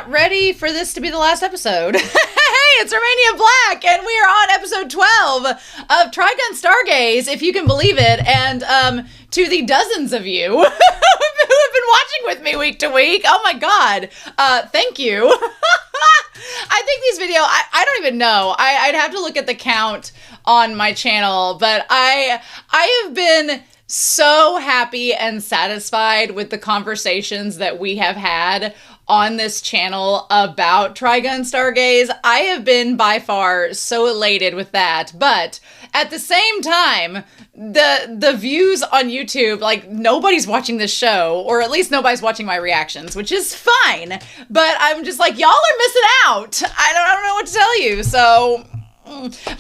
not ready for this to be the last episode. Hey, it's Romania Black, and we are on episode 12 of TRIGUN STARGAZE, if you can believe it. And to the dozens of you who have been watching with me week to week, oh my god, thank you. I think these videos, I don't even know. I'd have to look at the count on my channel, but I have been so happy and satisfied with the conversations that we have had on this channel about TRIGUN STARGAZE. I have been by far so elated with that, but at the same time, the views on YouTube, like, nobody's watching this show, or at least nobody's watching my reactions, which is fine, but I'm just like, y'all are missing out. I don't know what to tell you, so...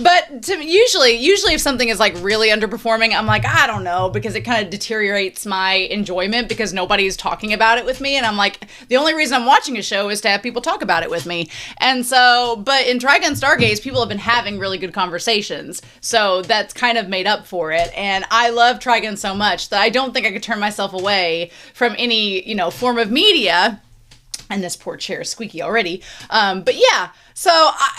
But usually if something is like really underperforming, I'm like, I don't know, because it kind of deteriorates my enjoyment because nobody's talking about it with me. And I'm like, the only reason I'm watching a show is to have people talk about it with me. And so, but in TRIGUN STARGAZE, people have been having really good conversations. So that's kind of made up for it. And I love TRIGUN so much that I don't think I could turn myself away from any, form of media. And this poor chair is squeaky already. But yeah. So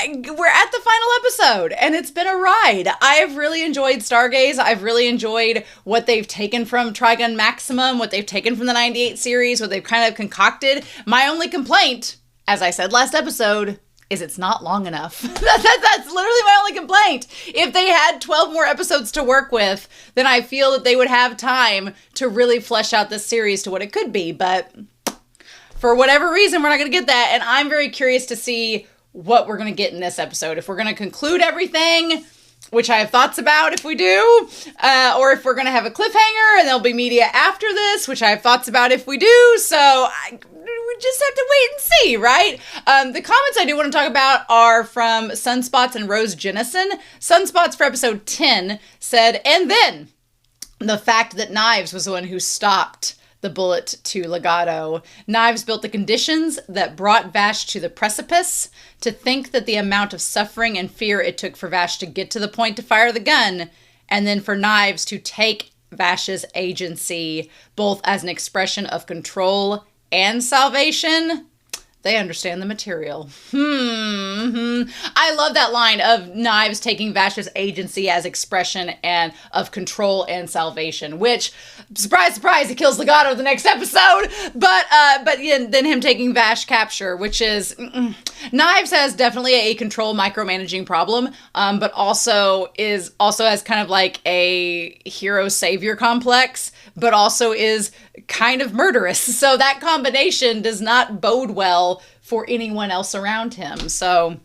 we're at the final episode, and it's been a ride. I've really enjoyed STARGAZE. I've really enjoyed what they've taken from TRIGUN Maximum, what they've taken from the 98 series, what they've kind of concocted. My only complaint, as I said last episode, is it's not long enough. That's literally my only complaint. If they had 12 more episodes to work with, then I feel that they would have time to really flesh out this series to what it could be. But for whatever reason, we're not going to get that, and I'm very curious to see what we're going to get in this episode. If we're going to conclude everything, which I have thoughts about if we do, or if we're going to have a cliffhanger and there'll be media after this, which I have thoughts about if we do. So we just have to wait and see, right? The comments I do want to talk about are from Sunspots and Rose Jennison. Sunspots for episode 10 said, and then the fact that Knives was the one who stopped the bullet to Legato. Knives built the conditions that brought Vash to the precipice. To think that the amount of suffering and fear it took for Vash to get to the point to fire the gun, and then for Knives to take Vash's agency, both as an expression of control and salvation. They understand the material. I love that line of Knives taking Vash's agency as expression and of control and salvation, which, surprise, surprise, he kills Legato the next episode. But then him taking Vash capture, which is, Knives has definitely a control micromanaging problem, but also has kind of like a hero savior complex, but also is kind of murderous. So that combination does not bode well for anyone else around him. So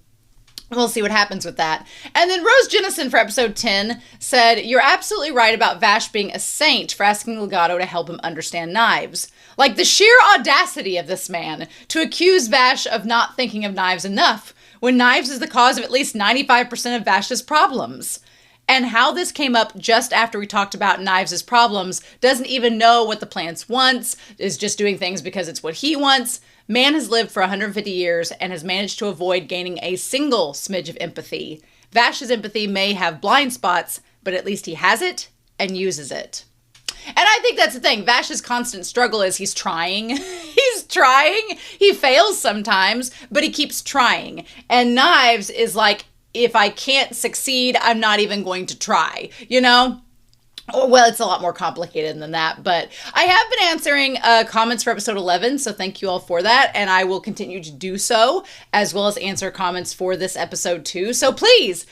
we'll see what happens with that. And then Rose Jennison for episode 10 said, you're absolutely right about Vash being a saint for asking Legato to help him understand Knives. Like, the sheer audacity of this man to accuse Vash of not thinking of Knives enough when Knives is the cause of at least 95% of Vash's problems. And how this came up just after we talked about Knives' problems, doesn't even know what the plants wants, is just doing things because it's what he wants. Man has lived for 150 years and has managed to avoid gaining a single smidge of empathy. Vash's empathy may have blind spots, but at least he has it and uses it. And I think that's the thing. Vash's constant struggle is he's trying. He's trying. He fails sometimes, but he keeps trying. And Knives is like, if I can't succeed, I'm not even going to try, Well, it's a lot more complicated than that, but I have been answering comments for episode 11, so thank you all for that, and I will continue to do so, as well as answer comments for this episode too. So please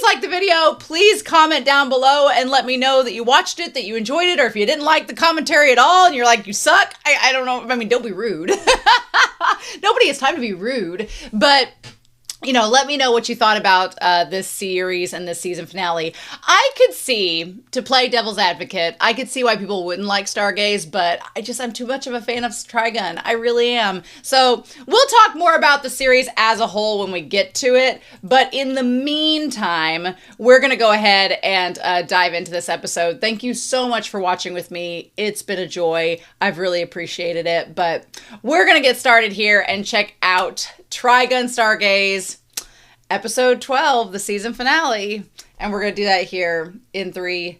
like the video, please comment down below and let me know that you watched it, that you enjoyed it, or if you didn't like the commentary at all and you're like, you suck, I don't know, don't be rude. Nobody has time to be rude, but let me know what you thought about this series and this season finale. I could see, to play devil's advocate, I could see why people wouldn't like STARGAZE, but I'm too much of a fan of TRIGUN. I really am. So we'll talk more about the series as a whole when we get to it. But in the meantime, we're going to go ahead and dive into this episode. Thank you so much for watching with me. It's been a joy. I've really appreciated it. But we're going to get started here and check out TRIGUN STARGAZE, episode 12, the season finale. And we're going to do that here in 3,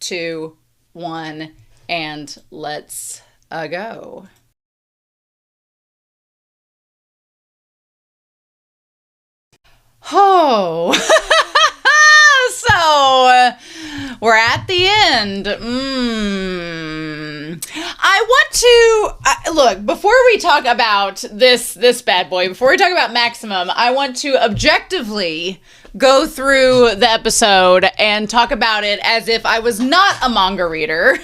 2, 1, and let's go. Oh. So, we're at the end. I want to, look, before we talk about this bad boy, before we talk about Maximum, I want to objectively go through the episode and talk about it as if I was not a manga reader.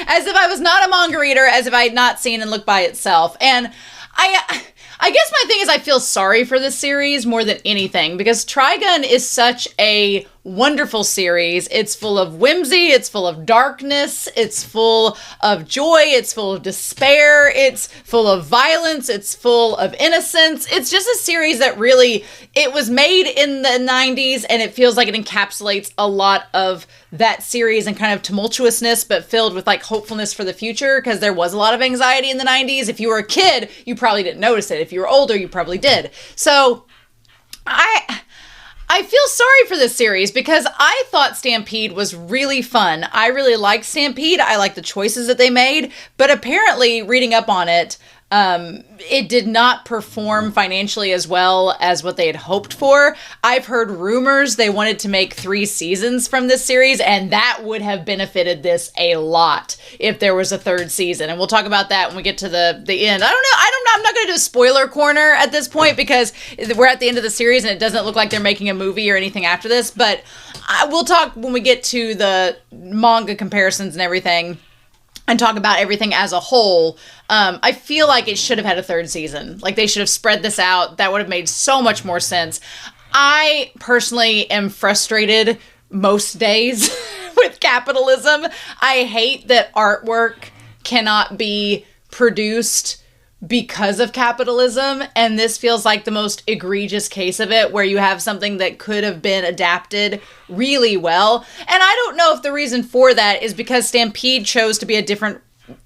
As if I was not a manga reader, as if I had not seen and looked by itself. And I guess my thing is I feel sorry for this series more than anything because Trigun is such a wonderful series. It's full of whimsy, it's full of darkness, it's full of joy, it's full of despair, it's full of violence, it's full of innocence. It's just a series that really, it was made in the 90s and it feels like it encapsulates a lot of that series and kind of tumultuousness, but filled with like hopefulness for the future because there was a lot of anxiety in the 90s. If you were a kid, you probably didn't notice it. If you were older, you probably did. So I feel sorry for this series because I thought Stampede was really fun. I really liked Stampede. I liked the choices that they made, but apparently reading up on it, it did not perform financially as well as what they had hoped for. I've heard rumors they wanted to make 3 seasons from this series, and that would have benefited this a lot if there was a 3rd season. And we'll talk about that when we get to the end. I don't know. I'm not going to do a spoiler corner at this point because we're at the end of the series and it doesn't look like they're making a movie or anything after this. But we'll talk when we get to the manga comparisons and everything and talk about everything as a whole. I feel like it should have had a 3rd season. Like they should have spread this out. That would have made so much more sense. I personally am frustrated most days with capitalism. I hate that artwork cannot be produced because of capitalism, and this feels like the most egregious case of it, where you have something that could have been adapted really well. And I don't know if the reason for that is because Stampede chose to be a different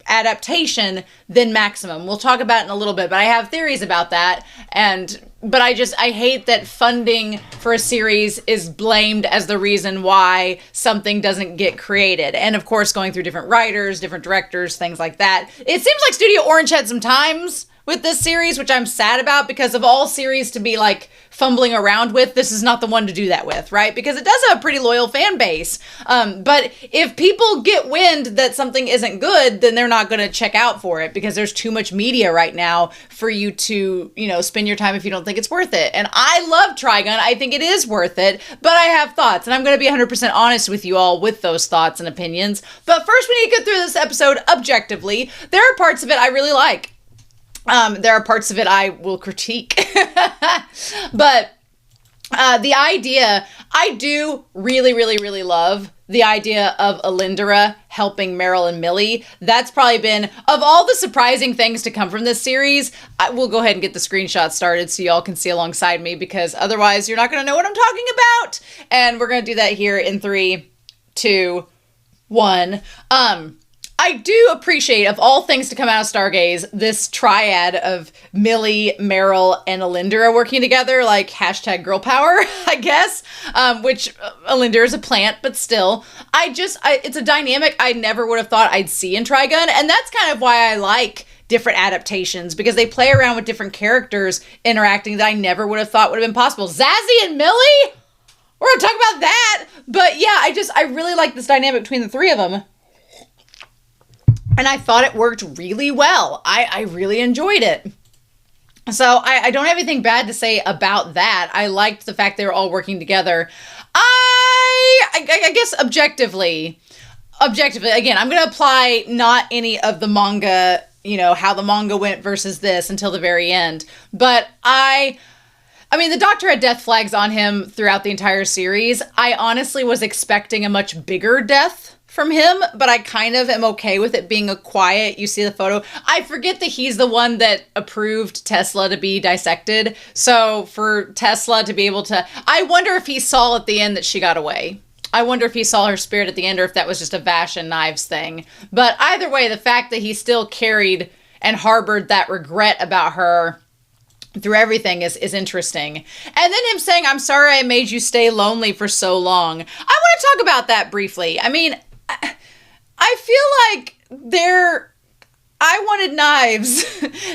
adaptation than Maximum. We'll talk about it in a little bit, but I have theories about that. But I hate that funding for a series is blamed as the reason why something doesn't get created. And of course, going through different writers, different directors, things like that. It seems like Studio Orange had some times with this series, which I'm sad about because of all series to be like fumbling around with, this is not the one to do that with, right? Because it does have a pretty loyal fan base. But if people get wind that something isn't good, then they're not going to check out for it because there's too much media right now for you to, spend your time if you don't think it's worth it. And I love Trigun. I think it is worth it, but I have thoughts and I'm going to be 100% honest with you all with those thoughts and opinions. But first we need to get through this episode objectively. There are parts of it I really like. There are parts of it I will critique, but the idea, I do really, really, really love the idea of Alindra helping Meryl and Millie. That's probably been, of all the surprising things to come from this series, I will go ahead and get the screenshot started so y'all can see alongside me, because otherwise you're not going to know what I'm talking about. And we're going to do that here in 3, 2, 1. I do appreciate, of all things to come out of Stargaze, this triad of Millie, Meryl, and Alindra working together, like hashtag girl power, I guess, which Alindra is a plant, but still, it's a dynamic I never would have thought I'd see in Trigun, and that's kind of why I like different adaptations, because they play around with different characters interacting that I never would have thought would have been possible. Zazie and Millie? We're gonna talk about that! But yeah, I really like this dynamic between the three of them. And I thought it worked really well. I really enjoyed it. So I don't have anything bad to say about that. I liked the fact they were all working together. I guess objectively, again, I'm going to apply not any of the manga, how the manga went versus this until the very end. But I mean, the Doctor had death flags on him throughout the entire series. I honestly was expecting a much bigger death from him, but I kind of am okay with it being a quiet, you see the photo. I forget that he's the one that approved Tesla to be dissected. So for Tesla to be able to, I wonder if he saw at the end that she got away. I wonder if he saw her spirit at the end or if that was just a Vash and Knives thing. But either way, the fact that he still carried and harbored that regret about her through everything is interesting. And then him saying, I'm sorry I made you stay lonely for so long. I want to talk about that briefly. I mean, I feel like I wanted Knives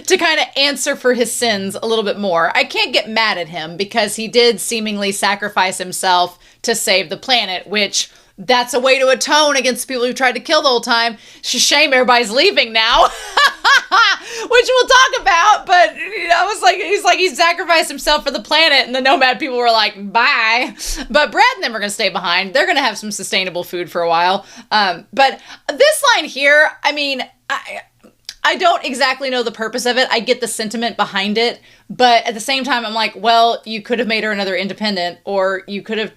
to kind of answer for his sins a little bit more. I can't get mad at him because he did seemingly sacrifice himself to save the planet, which that's a way to atone against people who tried to kill the whole time. It's a shame everybody's leaving now, which we'll talk about. But I was like, he sacrificed himself for the planet, and the Nomad people were like, bye. But Brad and them are going to stay behind. They're going to have some sustainable food for a while. But this line here, I mean, I don't exactly know the purpose of it. I get the sentiment behind it. But at the same time, I'm like, well, you could have made her another independent, or you could have,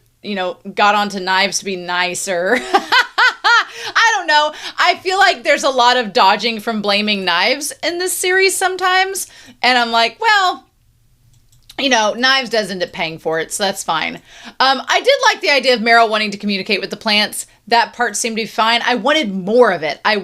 got onto Knives to be nicer. I don't know. I feel like there's a lot of dodging from blaming Knives in this series sometimes. And I'm like, well, Knives does end up paying for it, so that's fine. I did like the idea of Meryl wanting to communicate with the plants. That part seemed to be fine. I wanted more of it. I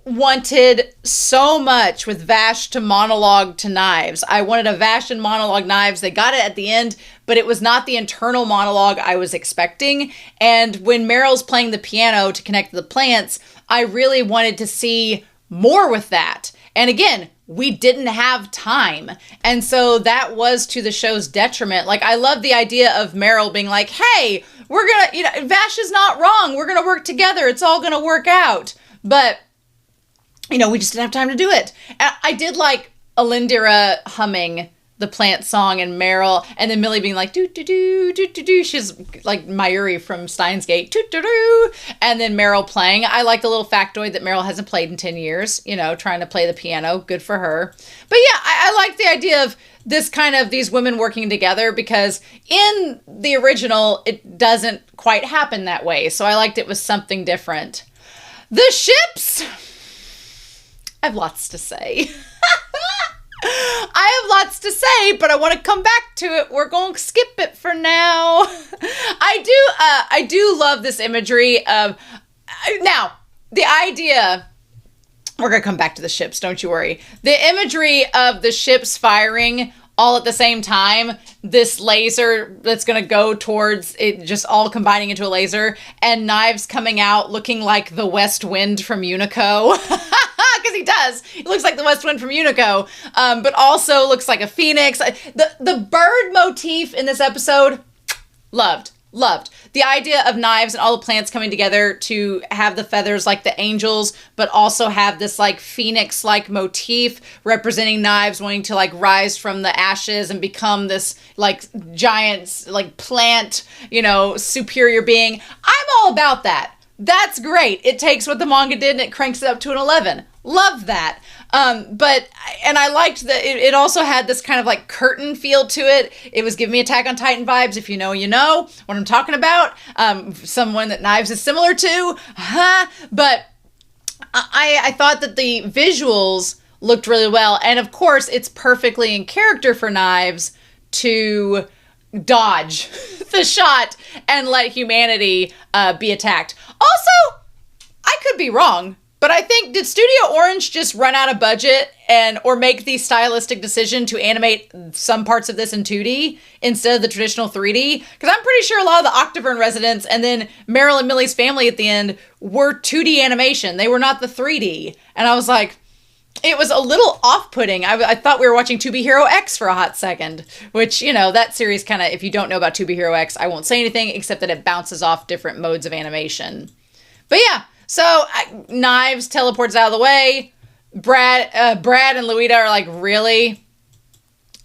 wanted so much with Vash to monologue to Knives. I wanted a Vash and monologue Knives. They got it at the end, but it was not the internal monologue I was expecting. And when Meryl's playing the piano to connect to the plants, I really wanted to see more with that. And again, we didn't have time. And so that was to the show's detriment. Like, I love the idea of Meryl being like, hey, we're gonna, Vash is not wrong. We're gonna work together. It's all gonna work out. But we just didn't have time to do it. And I did like Alindira humming the plant song and Meryl, and then Millie being like, do, do, do, do, do, do. She's like Mayuri from Steins Gate, do, do, do. And then Meryl playing. I like the little factoid that Meryl hasn't played in 10 years, trying to play the piano. Good for her. But yeah, I like the idea of this kind of these women working together, because in the original, it doesn't quite happen that way. So I liked it was something different. The ships! I have lots to say. I have lots to say, but I want to come back to it. We're going to skip it for now. I do love this imagery of... Now, the idea... We're going to come back to the ships, don't you worry. The imagery of the ships firing all at the same time, this laser that's going to go towards it, just all combining into a laser, and Knives coming out looking like the West Wind from Unico. Because he does. He looks like the West Wind from Unico, but also looks like a phoenix. The bird motif in this episode, loved. The idea of Knives and all the plants coming together to have the feathers like the angels, but also have this like phoenix-like motif representing Knives wanting to like rise from the ashes and become this like giant like plant, superior being. I'm all about that. That's great. It takes what the manga did and it cranks it up to an 11. Love that. And I liked that it also had this kind of like curtain feel to it. It was giving me Attack on Titan vibes. If you know, you know what I'm talking about. Someone that Knives is similar to. But I thought that the visuals looked really well. And of course, it's perfectly in character for Knives to dodge the shot and let humanity be attacked. Also, I could be wrong, but I think, did Studio Orange just run out of budget or make the stylistic decision to animate some parts of this in 2D instead of the traditional 3D? Because I'm pretty sure a lot of the Octavern residents and then Meryl and Millie's family at the end were 2D animation. They were not the 3D. And I was like, it was a little off-putting. I thought we were watching 2B Hero X for a hot second, which, that series kind of, if you don't know about 2B Hero X, I won't say anything except that it bounces off different modes of animation. But yeah, so Knives teleports out of the way. Brad and Luita are like, really?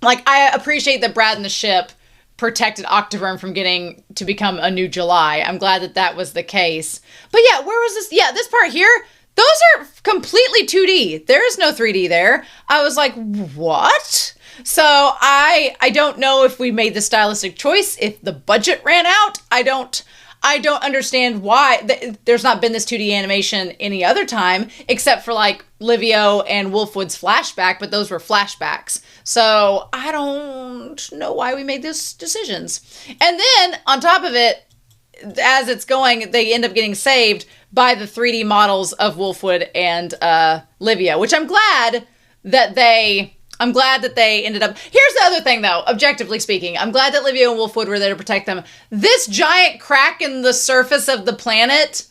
Like, I appreciate that Brad and the ship protected Octavern from getting to become a new July. I'm glad that was the case. But yeah, where was this? Yeah, this part here, those are completely 2D. There is no 3D there. I was like, what? So I don't know if we made the stylistic choice, if the budget ran out. I don't understand why there's not been this 2D animation any other time, except for like Livio and Wolfwood's flashback, but those were flashbacks. So I don't know why we made those decisions. And then on top of it, as it's going, they end up getting saved by the 3D models of Wolfwood and Livio, which I'm glad that they ended up... Here's the other thing, though, objectively speaking. I'm glad that Livio and Wolfwood were there to protect them. This giant crack in the surface of the planet,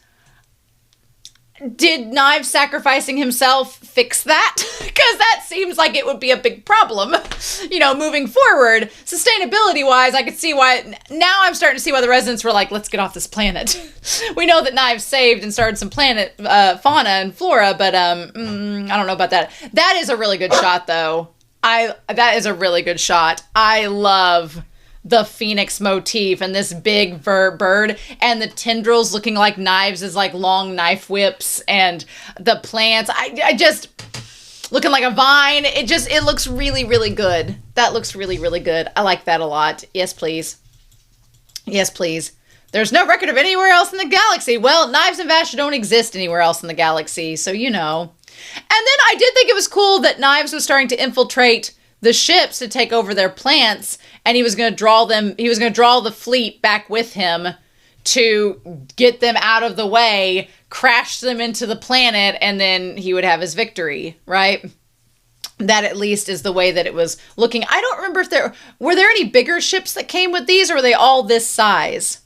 Did Knives sacrificing himself fix that? Because that seems like it would be a big problem, moving forward. Sustainability-wise, I could see why. Now I'm starting to see why the residents were like, let's get off this planet. We know that Knives saved and started some planet fauna and flora, but I don't know about that. That is a really good shot, though. That is a really good shot. I love the phoenix motif and this big bird and the tendrils looking like knives as like long knife whips and the plants. I just looking like a vine. It looks really, really good. That looks really, really good. I like that a lot. Yes, please. Yes, please. There's no record of anywhere else in the galaxy. Well, Knives and Vash don't exist anywhere else in the galaxy, so you know. And then I did think it was cool that Knives was starting to infiltrate the ships to take over their plants, and he was going to draw the fleet back with him to get them out of the way, crash them into the planet, and then he would have his victory, right? That at least is the way that it was looking. I don't remember if were there any bigger ships that came with these, or were they all this size?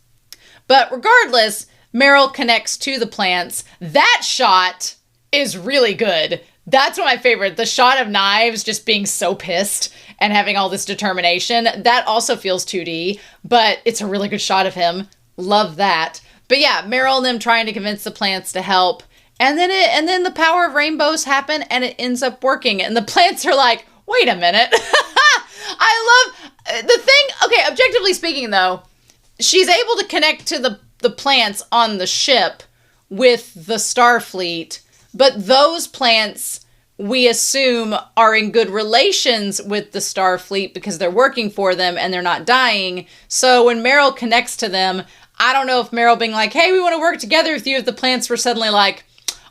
But regardless, Meryl connects to the plants. That shot is really good. That's one of my favorite. The shot of Knives just being so pissed and having all this determination. That also feels 2D, but it's a really good shot of him. Love that. But yeah, Meryl and them trying to convince the plants to help. And then the power of rainbows happen and it ends up working. And the plants are like, wait a minute. I love the thing. Okay, objectively speaking though, she's able to connect to the plants on the ship with the Starfleet. But those plants, we assume, are in good relations with the Starfleet because they're working for them and they're not dying. So when Meryl connects to them, I don't know if Meryl being like, hey, we want to work together with you, if the plants were suddenly like,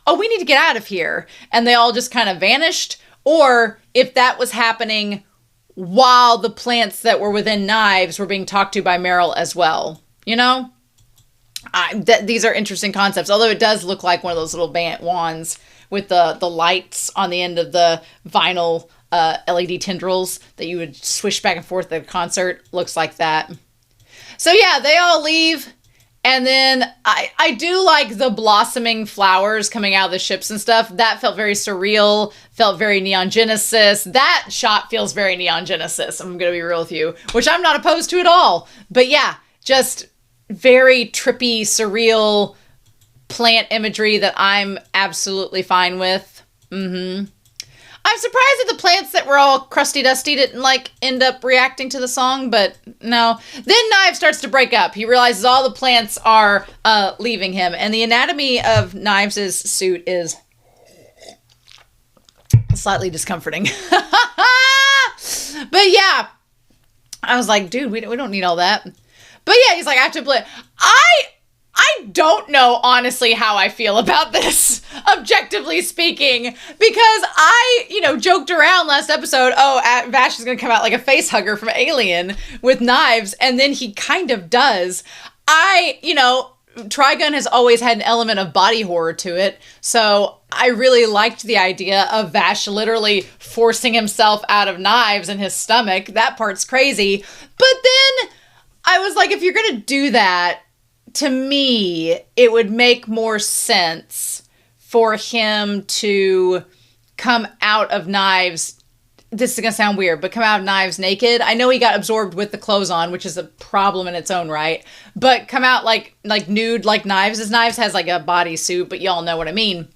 oh, we need to get out of here. And they all just kind of vanished. Or if that was happening while the plants that were within Knives were being talked to by Meryl as well. You know? These are interesting concepts, although it does look like one of those little wands with the lights on the end of the vinyl LED tendrils that you would swish back and forth at a concert. Looks like that. So yeah, they all leave. And then I do like the blossoming flowers coming out of the ships and stuff. That felt very surreal, felt very Neon Genesis. That shot feels very Neon Genesis, I'm going to be real with you, which I'm not opposed to at all. But yeah, just very trippy, surreal plant imagery that I'm absolutely fine with. I'm surprised that the plants that were all crusty dusty didn't end up reacting to the song, but no. Then Knives starts to break up. He realizes all the plants are leaving him, and the anatomy of Knives' suit is slightly discomforting. But yeah, I was like, dude, we don't need all that. But yeah, he's like, I have to play. I don't know, honestly, how I feel about this, objectively speaking, because I, joked around last episode, Vash is going to come out like a face hugger from Alien with Knives, and then he kind of does. Trigun has always had an element of body horror to it, so I really liked the idea of Vash literally forcing himself out of Knives in his stomach. That part's crazy. But then I was like, if you're going to do that, to me, it would make more sense for him to come out of Knives. This is going to sound weird, but come out of Knives naked. I know he got absorbed with the clothes on, which is a problem in its own right. But come out like nude like Knives. As Knives has like a bodysuit, but y'all know what I mean.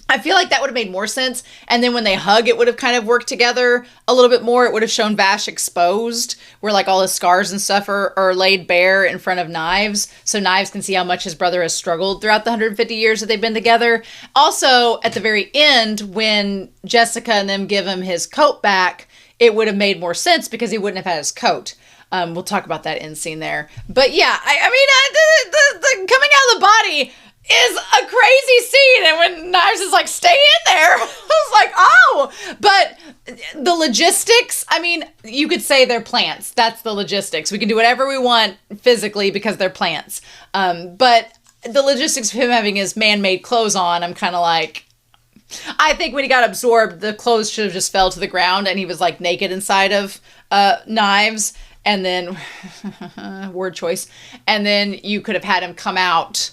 I feel like that would have made more sense. And then when they hug, it would have kind of worked together a little bit more. It would have shown Vash exposed, where all his scars and stuff are laid bare in front of Knives. So Knives can see how much his brother has struggled throughout the 150 years that they've been together. Also, at the very end, when Jessica and them give him his coat back, it would have made more sense because he wouldn't have had his coat. We'll talk about that end scene there. But yeah, the coming out of the body is a crazy scene, and when Knives is like, stay in there, I was like, oh, but the logistics, you could say they're plants. That's the logistics. We can do whatever we want physically because they're plants. But the logistics of him having his man-made clothes on, I'm kind of like, I think when he got absorbed, the clothes should have just fell to the ground and he was naked inside of Knives, and then, word choice, and then you could have had him come out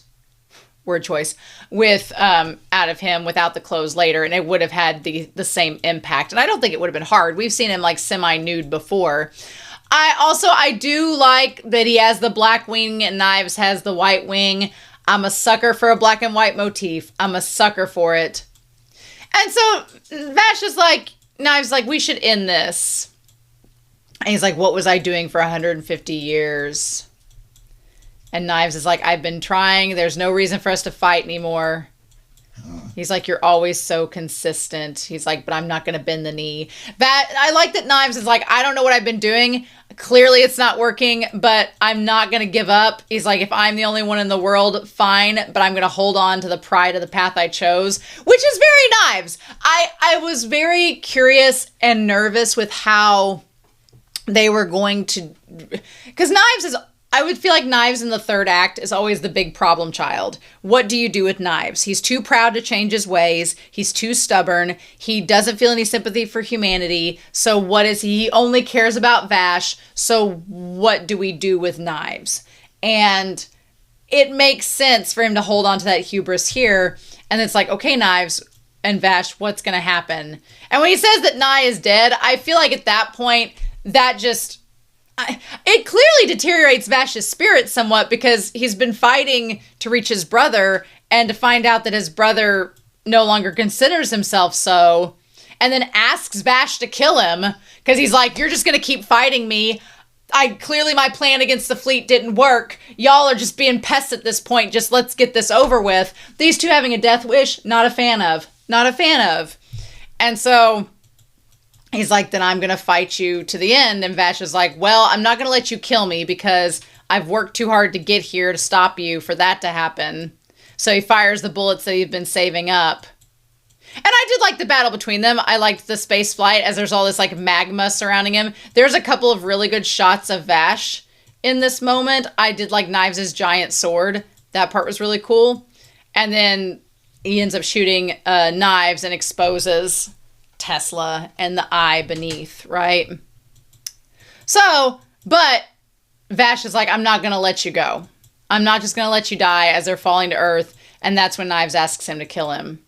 word choice, with out of him without the clothes later, and it would have had the same impact. And I don't think it would have been hard. We've seen him like semi-nude before. I do like that he has the black wing and Knives has the white wing. I'm a sucker for a black and white motif. I'm a sucker for it. And so Vash is like, Knives like, we should end this. And he's like, what was I doing for 150 years? And Knives is like, I've been trying. There's no reason for us to fight anymore. He's like, you're always so consistent. He's like, but I'm not going to bend the knee. I like that Knives is like, I don't know what I've been doing. Clearly it's not working, but I'm not going to give up. He's like, if I'm the only one in the world, fine, but I'm going to hold on to the pride of the path I chose, which is very Knives. I was very curious and nervous with how they were going to, because Knives is, I would feel like Knives in the third act is always the big problem child. What do you do with Knives? He's too proud to change his ways. He's too stubborn. He doesn't feel any sympathy for humanity. So what is he? He only cares about Vash. So what do we do with Knives? And it makes sense for him to hold on to that hubris here. And it's like, okay, Knives and Vash, what's going to happen? And when he says that Nye is dead, I feel like at that point, that just... it clearly deteriorates Vash's spirit somewhat because he's been fighting to reach his brother and to find out that his brother no longer considers himself so, and then asks Vash to kill him because he's like, you're just going to keep fighting me. Clearly my plan against the fleet didn't work. Y'all are just being pests at this point. Just let's get this over with. These two having a death wish, not a fan of. Not a fan of. And so... he's like, then I'm going to fight you to the end. And Vash is like, well, I'm not going to let you kill me because I've worked too hard to get here to stop you for that to happen. So he fires the bullets that he'd been saving up. And I did like the battle between them. I liked the space flight as there's all this like magma surrounding him. There's a couple of really good shots of Vash in this moment. I did like Knives' giant sword. That part was really cool. And then he ends up shooting Knives and exposes Tesla and the eye beneath, right? So, but Vash is like, I'm not going to let you go. I'm not just going to let you die as they're falling to earth. And that's when Knives asks him to kill him.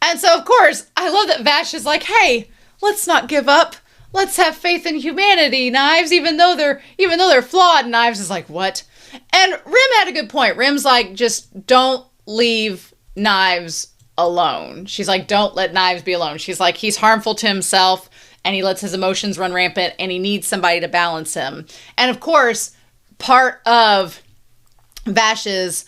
And so, of course, I love that Vash is like, hey, let's not give up. Let's have faith in humanity, Knives, even though they're flawed. Knives is like, what? And Rim had a good point. Rim's like, just don't leave Knives alone. She's like, don't let Knives be alone. She's like, he's harmful to himself and he lets his emotions run rampant and he needs somebody to balance him. And of course, part of Vash's,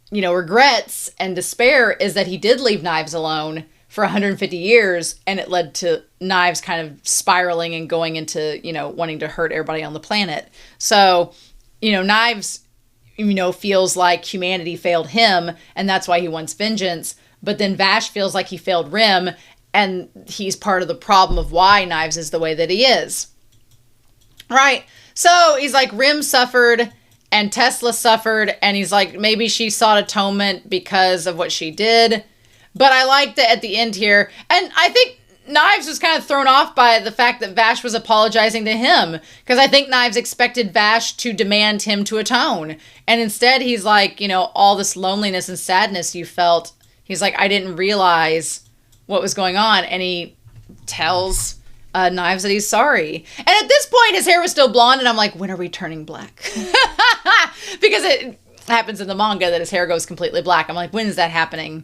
regrets and despair is that he did leave Knives alone for 150 years and it led to Knives kind of spiraling and going into, wanting to hurt everybody on the planet. So, Knives, feels like humanity failed him and that's why he wants vengeance. But then Vash feels like he failed Rim, and he's part of the problem of why Knives is the way that he is. Right? So he's like, Rim suffered, and Tesla suffered, and he's like, maybe she sought atonement because of what she did. But I like that at the end here, and I think Knives was kind of thrown off by the fact that Vash was apologizing to him, because I think Knives expected Vash to demand him to atone. And instead he's like, all this loneliness and sadness you felt, he's like, I didn't realize what was going on. And he tells Knives that he's sorry. And at this point, his hair was still blonde. And I'm like, when are we turning black? Because it happens in the manga that his hair goes completely black. I'm like, when is that happening?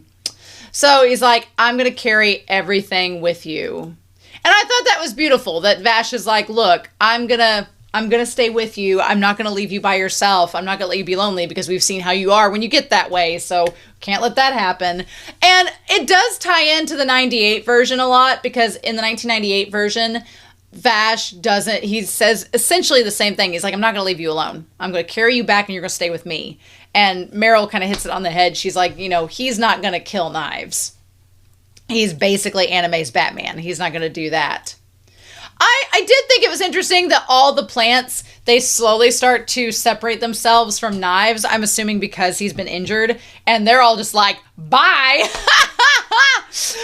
So he's like, I'm going to carry everything with you. And I thought that was beautiful. That Vash is like, look, I'm going to stay with you. I'm not going to leave you by yourself. I'm not going to let you be lonely because we've seen how you are when you get that way. So can't let that happen. And it does tie into the 98 version a lot because in the 1998 version, Vash he says essentially the same thing. He's like, I'm not going to leave you alone. I'm going to carry you back and you're going to stay with me. And Meryl kind of hits it on the head. She's like, he's not going to kill Knives. He's basically Anime's Batman. He's not going to do that. I did think it was interesting that all the plants, they slowly start to separate themselves from Knives. I'm assuming because he's been injured. And they're all just like, bye.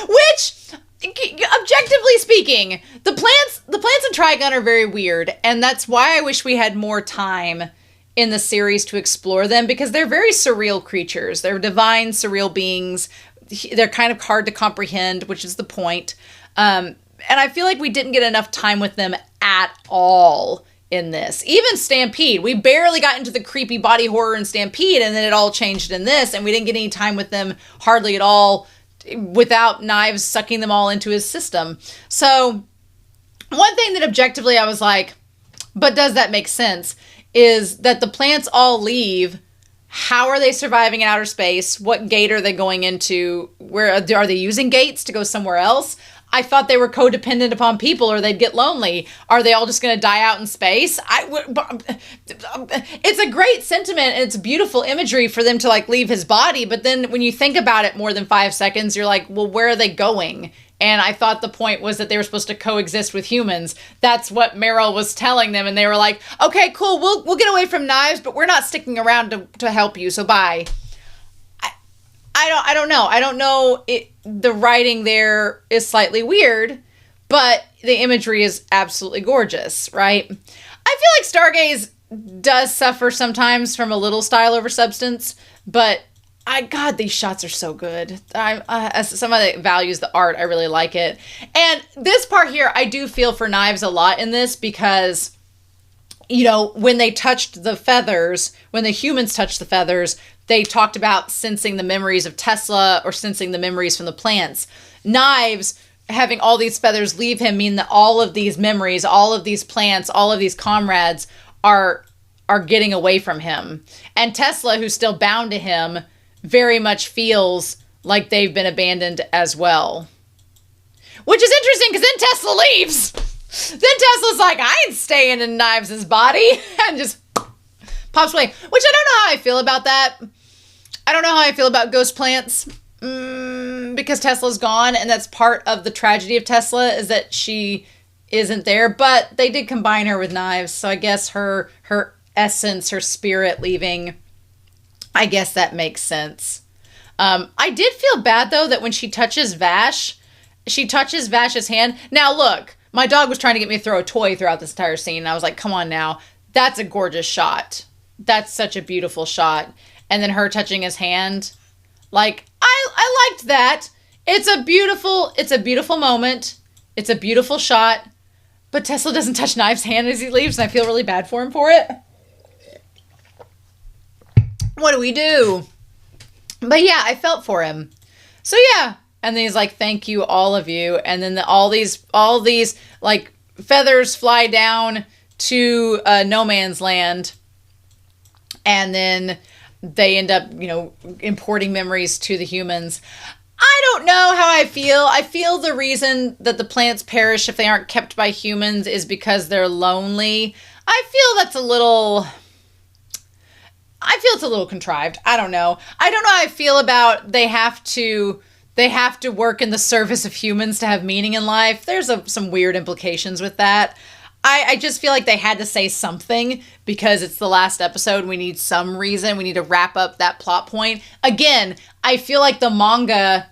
Which, objectively speaking, the plants in Trigun are very weird. And that's why I wish we had more time in the series to explore them because they're very surreal creatures. They're divine, surreal beings. They're kind of hard to comprehend, which is the point. And I feel like we didn't get enough time with them at all in this. Even Stampede, we barely got into the creepy body horror in Stampede, and then it all changed in this, and we didn't get any time with them hardly at all without Knives sucking them all into his system. So one thing that objectively I was like, but does that make sense, is that the plants all leave. How are they surviving in outer space? What gate are they going into? Where are they using gates to go somewhere else? I thought they were codependent upon people or they'd get lonely. Are they all just going to die out in space? It's a great sentiment and it's beautiful imagery for them to like leave his body. But then when you think about it more than 5 seconds, you're like, well, where are they going? And I thought the point was that they were supposed to coexist with humans. That's what Meryl was telling them. And they were like, okay, cool. We'll get away from Knives, but we're not sticking around to help you. So bye. I don't know. I don't know. The writing there is slightly weird, but the imagery is absolutely gorgeous, right? I feel like Stargaze does suffer sometimes from a little style over substance, but God, these shots are so good. As somebody that values the art, I really like it. And this part here, I do feel for Knives a lot in this because, you know, when they touched the feathers, when the humans touched the feathers, they talked about sensing the memories of Tesla or sensing the memories from the plants. Knives, having all these feathers leave him, mean that all of these memories, all of these plants, all of these comrades are getting away from him. And Tesla, who's still bound to him, very much feels like they've been abandoned as well. Which is interesting because then Tesla leaves. Then Tesla's like, I ain't staying in Knives' body. And just pops away. Which I don't know how I feel about that. I don't know how I feel about ghost plants. Because Tesla's gone. And that's part of the tragedy of Tesla is that she isn't there. But they did combine her with Knives. So I guess her essence, her spirit leaving, I guess that makes sense. I did feel bad, though, that when she touches Vash, she touches Vash's hand. Now, look, my dog was trying to get me to throw a toy throughout this entire scene. And I was like, come on now. That's a gorgeous shot. That's such a beautiful shot. And then her touching his hand. Like, I liked that. It's a beautiful moment. It's a beautiful shot. But Tesla doesn't touch Knives' hand as he leaves, and I feel really bad for him for it. What do we do? But yeah, I felt for him. So yeah. And then he's like, thank you, all of you. And then all these like feathers fly down to no man's land. And then they end up, you know, importing memories to the humans. I don't know how I feel. I feel the reason that the plants perish if they aren't kept by humans is because they're lonely. I feel it's a little contrived. I don't know. I don't know how I feel about they have to work in the service of humans to have meaning in life. There's some weird implications with that. I just feel like they had to say something because it's the last episode. We need some reason. We need to wrap up that plot point. Again, I feel like the manga,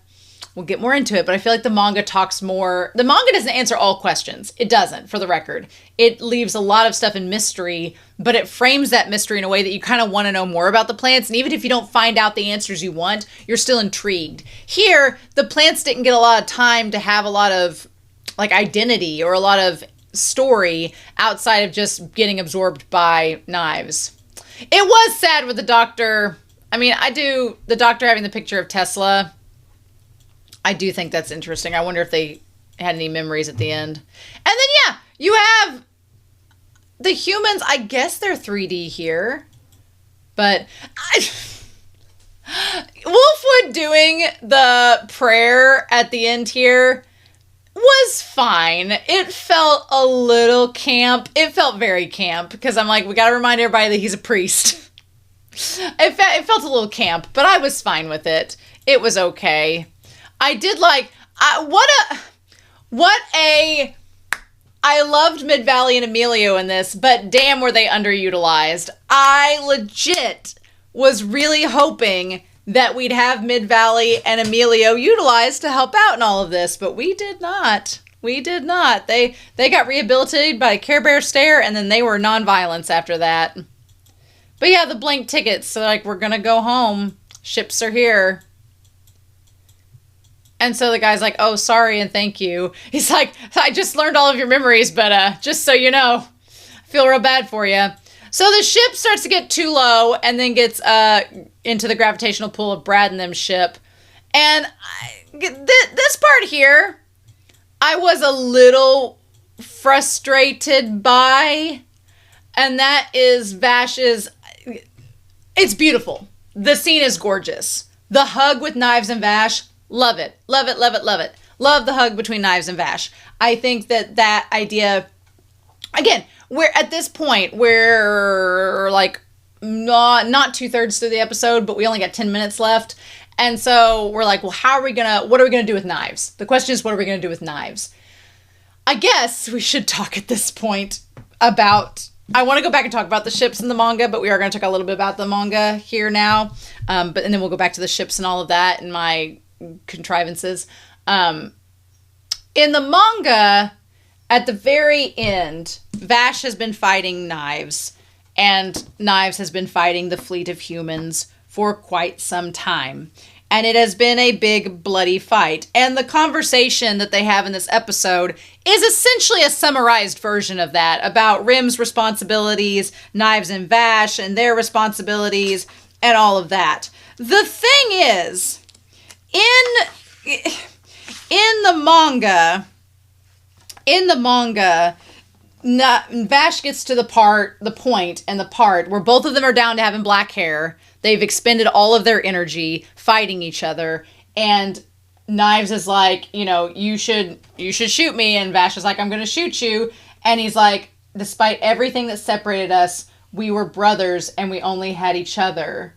we'll get more into it, but I feel like the manga talks more. The manga doesn't answer all questions. It doesn't, for the record. It leaves a lot of stuff in mystery, but it frames that mystery in a way that you kind of want to know more about the plants. And even if you don't find out the answers you want, you're still intrigued. Here, the plants didn't get a lot of time to have a lot of like identity or a lot of story outside of just getting absorbed by Knives. It was sad with the doctor. I mean, the doctor having the picture of Tesla. I do think that's interesting. I wonder if they had any memories at the end. And then, yeah, you have the humans. I guess they're 3D here. But Wolfwood doing the prayer at the end here was fine. It felt a little camp. It felt very camp because I'm like, we got to remind everybody that he's a priest. It felt a little camp, but I was fine with it. It was okay. I did like, I loved Mid-Valley and Emilio in this, but damn were they underutilized. I legit was really hoping that we'd have Mid-Valley and Emilio utilized to help out in all of this, but we did not. We did not. They got rehabilitated by a Care Bear stare, and then they were non-violence after that. But yeah, the blank tickets. So like, we're gonna go home. Ships are here. And so the guy's like, oh, sorry and thank you. He's like, I just learned all of your memories, but just so you know, I feel real bad for you. So the ship starts to get too low and then gets into the gravitational pull of Brad and them's ship. And this part here, I was a little frustrated by, and that is Vash's. It's beautiful. The scene is gorgeous. The hug with Knives and Vash, love it. Love it, love it, love it. Love the hug between Knives and Vash. I think that idea, again, we're at this point, we're like not 2/3 through the episode, but we only got 10 minutes left. And so we're like, well, what are we gonna do with Knives? The question is, what are we gonna do with Knives? I guess we should talk at this point about, I want to go back and talk about the ships in the manga, but we are going to talk a little bit about the manga here now. And then we'll go back to the ships and all of that and my contrivances. In the manga, at the very end, Vash has been fighting Knives, and Knives has been fighting the fleet of humans for quite some time. And it has been a big, bloody fight. And the conversation that they have in this episode is essentially a summarized version of that, about Rim's responsibilities, Knives and Vash, and their responsibilities, and all of that. The thing is, in the manga, Vash gets to the point where both of them are down to having black hair. They've expended all of their energy fighting each other, and Knives is like, you should shoot me, and Vash is like, I'm gonna shoot you, and he's like, despite everything that separated us, we were brothers and we only had each other.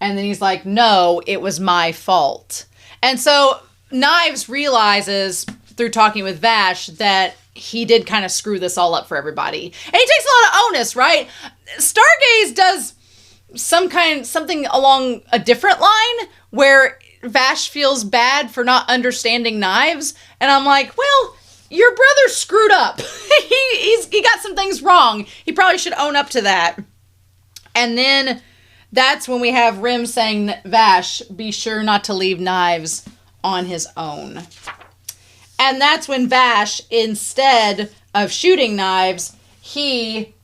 And then he's like, no, it was my fault. And so Knives realizes through talking with Vash that he did kind of screw this all up for everybody. And he takes a lot of onus, right? Stargaze does something along a different line where Vash feels bad for not understanding Knives. And I'm like, well, your brother screwed up. he got some things wrong. He probably should own up to that. And then that's when we have Rim saying, Vash, be sure not to leave Knives on his own. And that's when Vash, instead of shooting Knives, he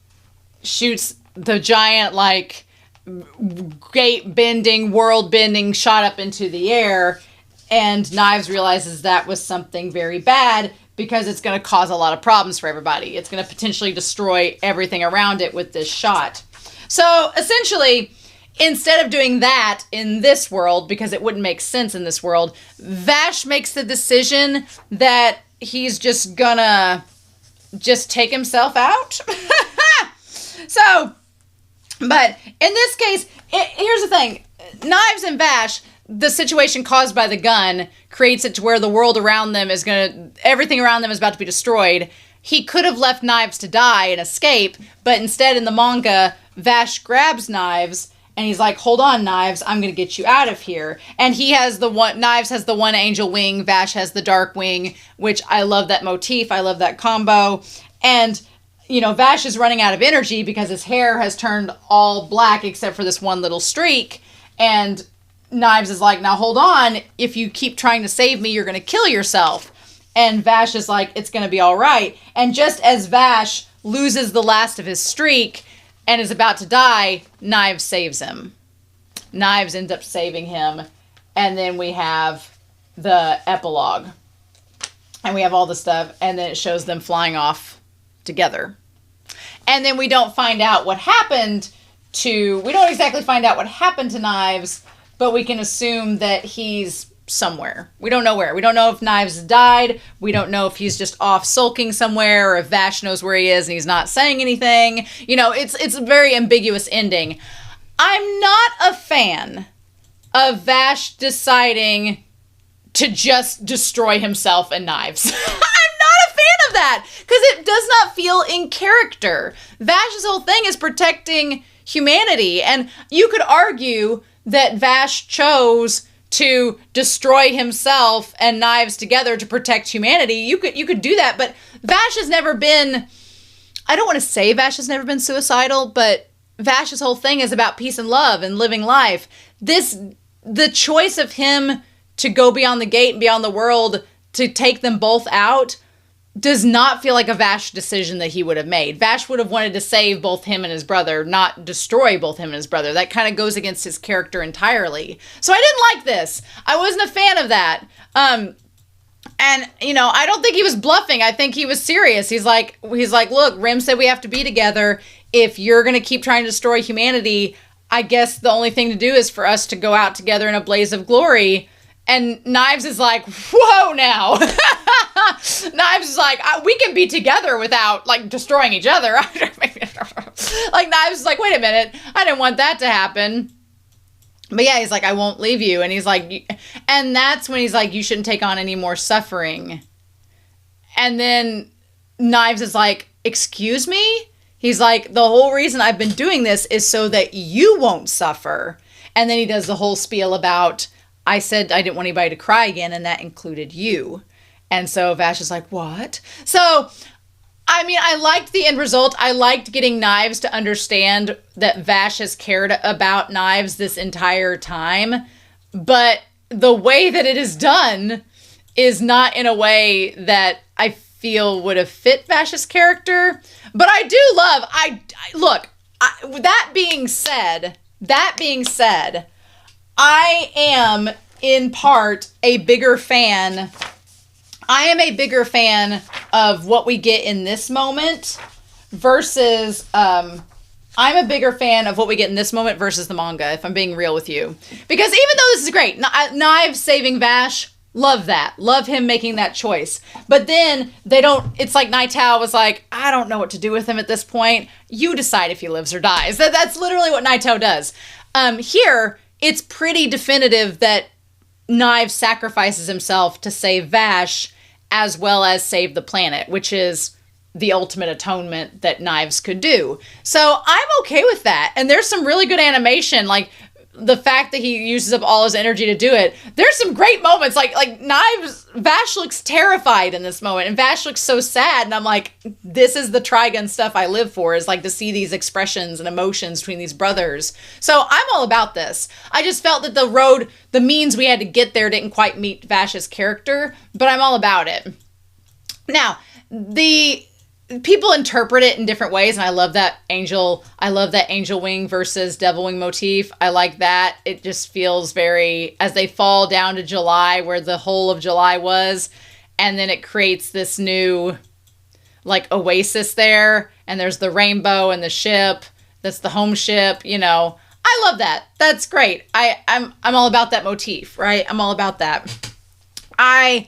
shoots the giant, gate-bending, world-bending shot up into the air. And Knives realizes that was something very bad because it's going to cause a lot of problems for everybody. It's going to potentially destroy everything around it with this shot. So, essentially, instead of doing that in this world, because it wouldn't make sense in this world, Vash makes the decision that he's just gonna take himself out. So, but in this case, here's the thing. Knives and Vash, the situation caused by the gun creates it to where the world around them everything around them is about to be destroyed. He could have left Knives to die and escape, but instead in the manga, Vash grabs Knives and he's like, hold on, Knives, I'm going to get you out of here. And Knives has the one angel wing, Vash has the dark wing, which I love that motif. I love that combo. And, Vash is running out of energy because his hair has turned all black except for this one little streak. And Knives is like, now hold on. If you keep trying to save me, you're going to kill yourself. And Vash is like, it's going to be all right. And just as Vash loses the last of his streak and is about to die, Knives saves him. Knives ends up saving him. And then we have the epilogue. And we have all the stuff. And then it shows them flying off together. And then we don't find out what happened we don't exactly find out what happened to Knives, but we can assume that he's somewhere. We don't know where. We don't know if Knives died. We don't know if he's just off sulking somewhere, or if Vash knows where he is and he's not saying anything. It's a very ambiguous ending. I'm not a fan of Vash deciding to just destroy himself and Knives. I'm not a fan of that because it does not feel in character. Vash's whole thing is protecting humanity, and you could argue that Vash chose to destroy himself and Knives together to protect humanity. You could do that, but Vash has never been, I don't want to say Vash has never been suicidal, but Vash's whole thing is about peace and love and living life. The choice of him to go beyond the gate and beyond the world to take them both out does not feel like a Vash decision that he would have made. Vash would have wanted to save both him and his brother, not destroy both him and his brother. That kind of goes against his character entirely. So I didn't like this. I wasn't a fan of that. And, you know, I don't think he was bluffing. I think he was serious. He's like, look, Rim said we have to be together. If you're going to keep trying to destroy humanity, I guess the only thing to do is for us to go out together in a blaze of glory. And Knives is like, whoa now. Knives is like, we can be together without, like, destroying each other. Like, Knives is like, wait a minute. I didn't want that to happen. But yeah, he's like, I won't leave you. And he's like, and that's when he's like, you shouldn't take on any more suffering. And then Knives is like, excuse me? He's like, the whole reason I've been doing this is so that you won't suffer. And then he does the whole spiel about, I said I didn't want anybody to cry again, and that included you. And so Vash is like, what? So, I mean, I liked the end result. I liked getting Knives to understand that Vash has cared about Knives this entire time. But the way that it is done is not in a way that I feel would have fit Vash's character. But I do love, that being said, I am in part a bigger fan. I am a bigger fan of what we get in this moment versus, I'm a bigger fan of what we get in this moment versus the manga, if I'm being real with you. Because even though this is great, Knives saving Vash, love that. Love him making that choice. But then it's like Naitao was like, I don't know what to do with him at this point. You decide if he lives or dies. That's literally what Naitao does. Here, it's pretty definitive that Knives sacrifices himself to save Vash as well as save the planet, which is the ultimate atonement that Knives could do. So I'm okay with that. And there's some really good animation, like the fact that he uses up all his energy to do it. There's some great moments, like Knives, Vash looks terrified in this moment, and Vash looks so sad, and I'm like, this is the Trigun stuff I live for, is like to see these expressions and emotions between these brothers. So I'm all about this. I just felt that the means we had to get there didn't quite meet Vash's character, but I'm all about it. Now, people interpret it in different ways, and I love that angel wing versus devil wing motif. I like that. It just feels very, as they fall down to July, where the whole of July was, and then it creates this new, like, oasis there, and there's the rainbow and the ship. That's the home ship, you know. I love that. That's great. I'm all about that motif, right? I'm all about that. I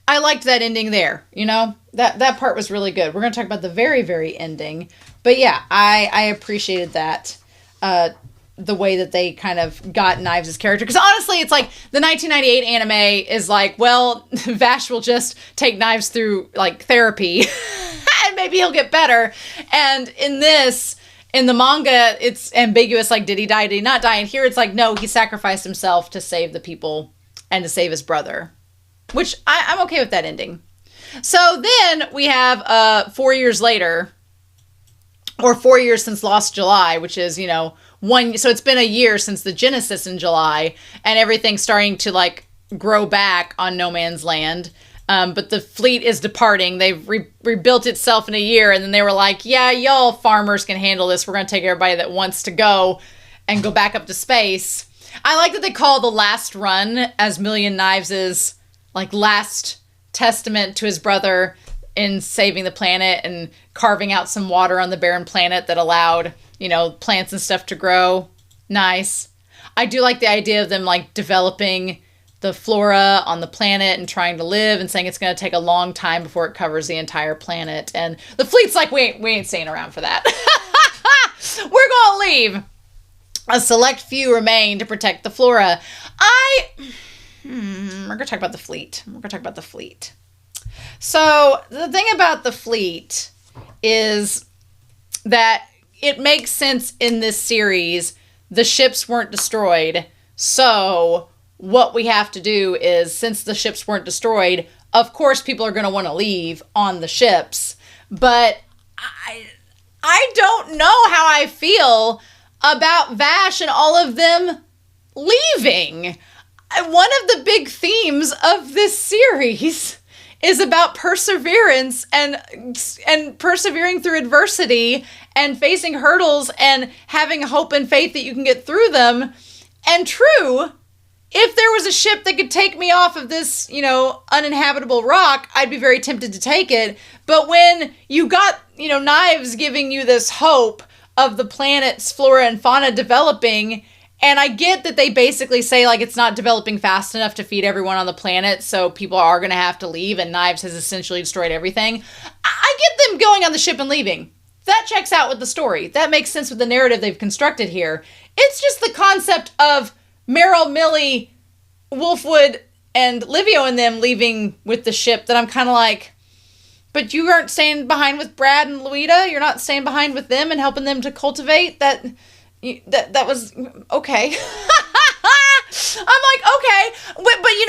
liked that ending there, you know? That part was really good. We're going to talk about the very, very ending. But yeah, I appreciated that. The way that they kind of got Knives' character. Because honestly, it's like the 1998 anime is like, well, Vash will just take Knives through like therapy and maybe he'll get better. And in the manga, it's ambiguous, like, did he die, did he not die? And here it's like, no, he sacrificed himself to save the people and to save his brother. Which I'm okay with that ending. So then we have 4 years later, or 4 years since Lost July, which is, you know, so it's been a year since the Genesis in July, and everything's starting to, like, grow back on No Man's Land. But the fleet is departing. They've rebuilt itself in a year, and then they were like, yeah, y'all farmers can handle this. We're going to take everybody that wants to go and go back up to space. I like that they call the last run as Million Knives' like last testament to his brother in saving the planet and carving out some water on the barren planet that allowed, you know, plants and stuff to grow. Nice. I do like the idea of them like developing the flora on the planet and trying to live and saying it's going to take a long time before it covers the entire planet. And the fleet's like, we ain't staying around for that. We're going to leave. A select few remain to protect the flora. We're going to talk about the fleet. So the thing about the fleet is that it makes sense in this series. The ships weren't destroyed. So what we have to do is, since the ships weren't destroyed, of course people are going to want to leave on the ships. But I don't know how I feel about Vash and all of them leaving. One of the big themes of this series is about perseverance and persevering through adversity and facing hurdles and having hope and faith that you can get through them. And true, if there was a ship that could take me off of this, uninhabitable rock, I'd be very tempted to take it. But when you got, Knives giving you this hope of the planet's flora and fauna developing, and I get that they basically say, like, it's not developing fast enough to feed everyone on the planet, so people are going to have to leave, and Knives has essentially destroyed everything. I get them going on the ship and leaving. That checks out with the story. That makes sense with the narrative they've constructed here. It's just the concept of Meryl, Millie, Wolfwood, and Livio and them leaving with the ship that I'm kind of like, but you aren't staying behind with Brad and Louita? You're not staying behind with them and helping them to cultivate? That was okay. I'm like, okay. But you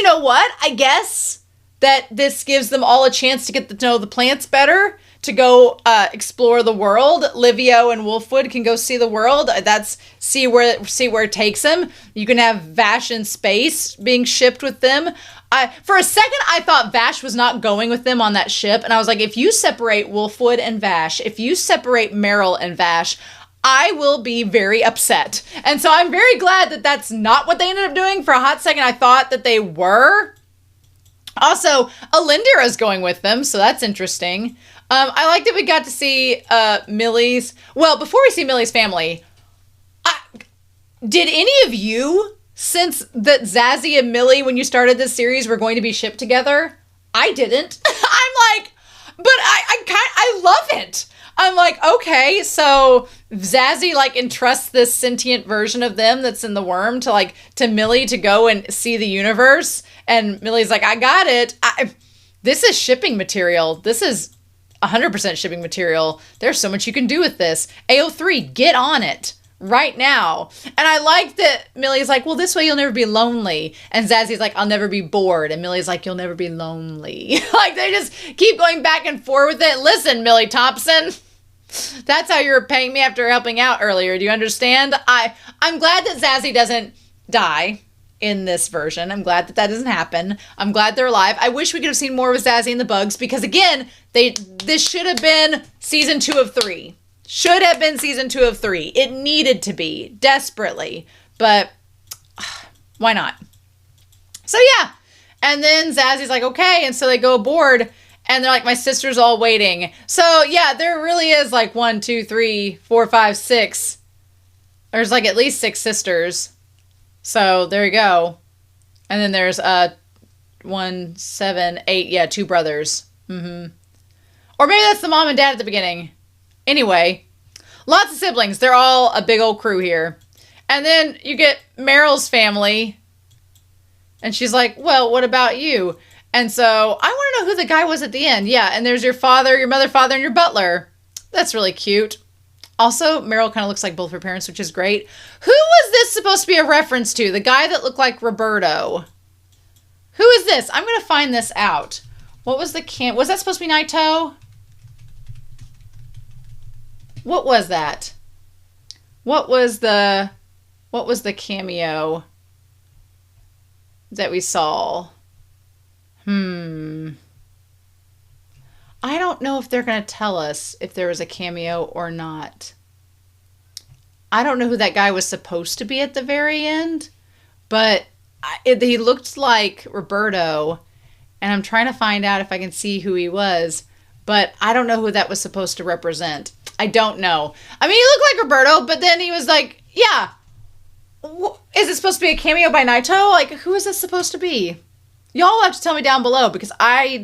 know what? I guess that this gives them all a chance to get to know the plants better, to go explore the world. Livio and Wolfwood can go see the world. That's see where it takes them. You can have Vash in space being shipped with them. For a second, I thought Vash was not going with them on that ship, and I was like, if you separate Wolfwood and Vash, if you separate Meryl and Vash, I will be very upset. And so I'm very glad that that's not what they ended up doing. For a hot second, I thought that they were. Also, Alindira's going with them, so that's interesting. I like that we got to see Millie's... Well, before we see Millie's family, did any of you sense that Zazzy and Millie, when you started this series, were going to be shipped together? I didn't. I'm like... But I love it. I'm like, okay, so Zazzy, entrusts this sentient version of them that's in the worm to Millie to go and see the universe. And Millie's like, I got it. This is shipping material. This is 100% shipping material. There's so much you can do with this. AO3, get on it right now. And I like that Millie's like, well, this way you'll never be lonely. And Zazzy's like, I'll never be bored. And Millie's like, you'll never be lonely. They just keep going back and forth with it. Listen, Millie Thompson, that's how you were paying me after helping out earlier. Do you understand? I'm glad that Zazzy doesn't die in this version. I'm glad that doesn't happen. I'm glad they're alive. I wish we could have seen more with Zazzy and the Bugs, because again, this should have been season 2 of 3. Should have been season 2 of 3. It needed to be, desperately. But why not? So yeah. And then Zazzy's like, okay. And so they go aboard. And they're like, my sister's all waiting. So yeah, there really is 1, 2, 3, 4, 5, 6. There's at least 6 sisters. So there you go. And then there's 1, 7, 8. Yeah, 2 brothers. Mm-hmm. Or maybe that's the mom and dad at the beginning. Anyway, lots of siblings. They're all a big old crew here. And then you get Meryl's family. And she's like, well, what about you? And so I want to know who the guy was at the end. Yeah, and there's your father, your mother, father, and your butler. That's really cute. Also, Meryl kind of looks like both her parents, which is great. Who was this supposed to be a reference to? The guy that looked like Roberto. Who is this? I'm going to find this out. What was the was that supposed to be Naito? What was that? What was the cameo that we saw? I don't know if they're going to tell us if there was a cameo or not. I don't know who that guy was supposed to be at the very end, but he looked like Roberto, and I'm trying to find out if I can see who he was, but I don't know who that was supposed to represent. I don't know. I mean, he looked like Roberto, but then he was like, yeah. Is it supposed to be a cameo by Naito? Who is this supposed to be? Y'all have to tell me down below, because I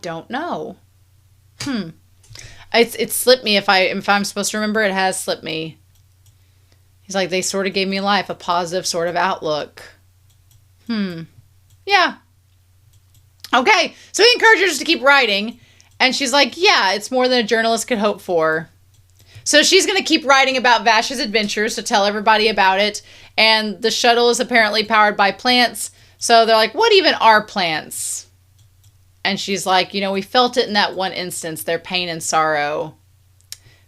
don't know. It's slipped me. If I'm supposed to remember, it has slipped me. He's like, they sort of gave me life, a positive sort of outlook. Yeah. Okay, so he encourages her to keep writing, and she's like, yeah, it's more than a journalist could hope for. So she's going to keep writing about Vash's adventures to tell everybody about it, and the shuttle is apparently powered by plants, so they're like, what even are plants? And she's like, we felt it in that one instance, their pain and sorrow.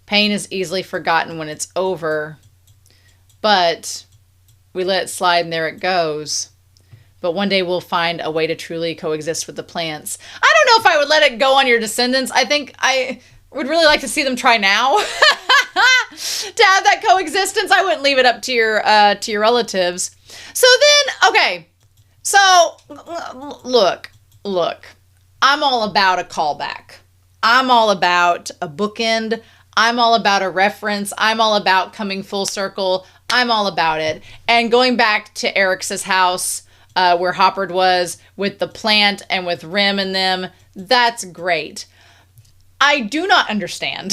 Pain is easily forgotten when it's over, but we let it slide and there it goes. But one day we'll find a way to truly coexist with the plants. I don't know if I would let it go on your descendants. I think I would really like to see them try now to have that coexistence. I wouldn't leave it up to your relatives. So then, okay. So look, I'm all about a callback. I'm all about a bookend. I'm all about a reference. I'm all about coming full circle. I'm all about it. And going back to Eric's house, where Hopper was with the plant and with Rim and them, that's great. I do not understand.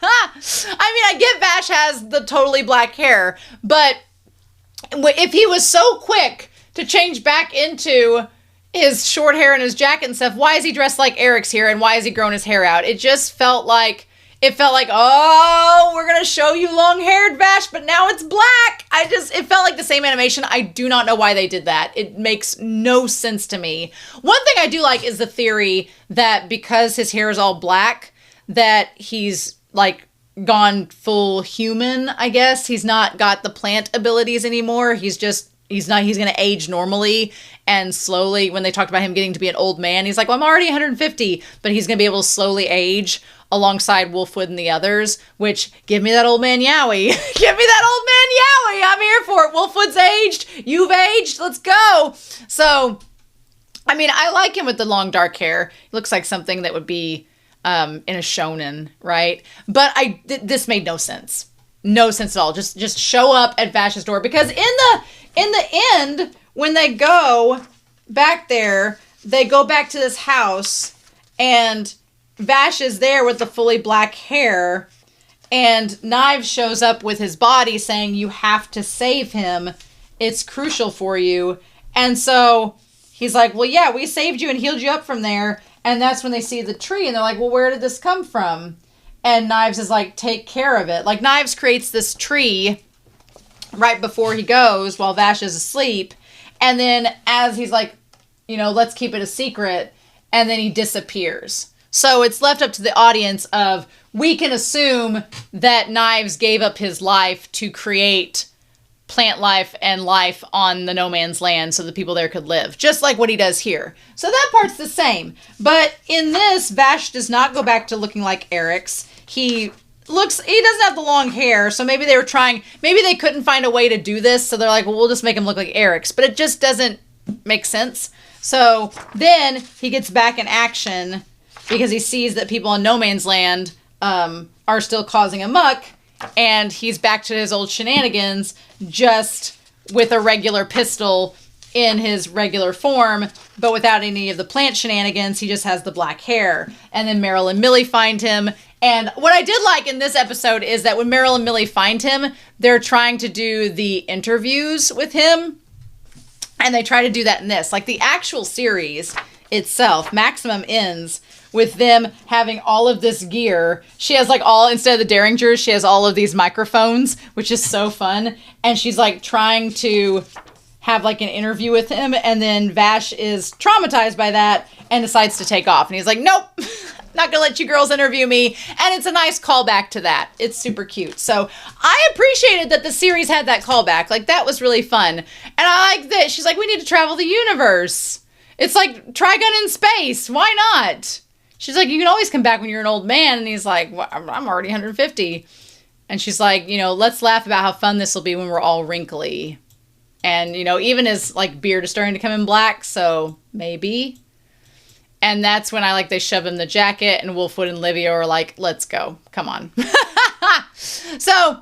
I mean, I get Vash has the totally black hair, but if he was so quick to change back into his short hair and his jacket and stuff, why is he dressed like Eric's here and why has he grown his hair out? It just felt like, oh, we're going to show you long-haired Vash, but now it's black. It felt like the same animation. I do not know why they did that. It makes no sense to me. One thing I do like is the theory that because his hair is all black, that he's like gone full human, I guess. He's not got the plant abilities anymore. He's going to age normally and slowly. When they talked about him getting to be an old man, he's like, well, I'm already 150, but he's going to be able to slowly age alongside Wolfwood and the others, which, give me that old man Yowie. Give me that old man Yowie. I'm here for it. Wolfwood's aged. You've aged. Let's go. So, I mean, I like him with the long dark hair. He looks like something that would be in a shonen, right? But this made no sense. No sense at all. Just show up at Vash's door, because in the end, when they go back there, they go back to this house and Vash is there with the fully black hair, and Knives shows up with his body saying, you have to save him. It's crucial for you. And so he's like, well, yeah, we saved you and healed you up from there. And that's when they see the tree and they're like, well, where did this come from? And Knives is like, take care of it. Like, Knives creates this tree right before he goes while Vash is asleep. And then as he's like, let's keep it a secret. And then he disappears. So it's left up to the audience of, we can assume that Knives gave up his life to create plant life and life on the no man's land so the people there could live, just like what he does here. So that part's the same. But in this, Vash does not go back to looking like Eric's. He doesn't have the long hair, so maybe they couldn't find a way to do this, so they're like, well, we'll just make him look like Eric's. But it just doesn't make sense. So then he gets back in action because he sees that people in no man's land are still causing a muck, and he's back to his old shenanigans, just with a regular pistol in his regular form, but without any of the plant shenanigans. He just has the black hair. And then Meryl and Millie find him. And what I did like in this episode is that when Meryl and Millie find him, they're trying to do the interviews with him. And they try to do that in this. Like, the actual series itself, Maximum, ends with them having all of this gear. She has instead of the Derringers, she has all of these microphones, which is so fun. And she's like trying to have like an interview with him. And then Vash is traumatized by that and decides to take off. And he's like, nope, not gonna let you girls interview me. And it's a nice callback to that. It's super cute. So I appreciated that the series had that callback. Like, that was really fun. And I like that she's like, we need to travel the universe. It's like Trigun in space. Why not? She's like, you can always come back when you're an old man. And he's like, well, I'm already 150. And she's like, let's laugh about how fun this will be when we're all wrinkly. And, even his like beard is starting to come in black. So maybe. And that's when they shove him the jacket, and Wolfwood and Livia are like, let's go. Come on. So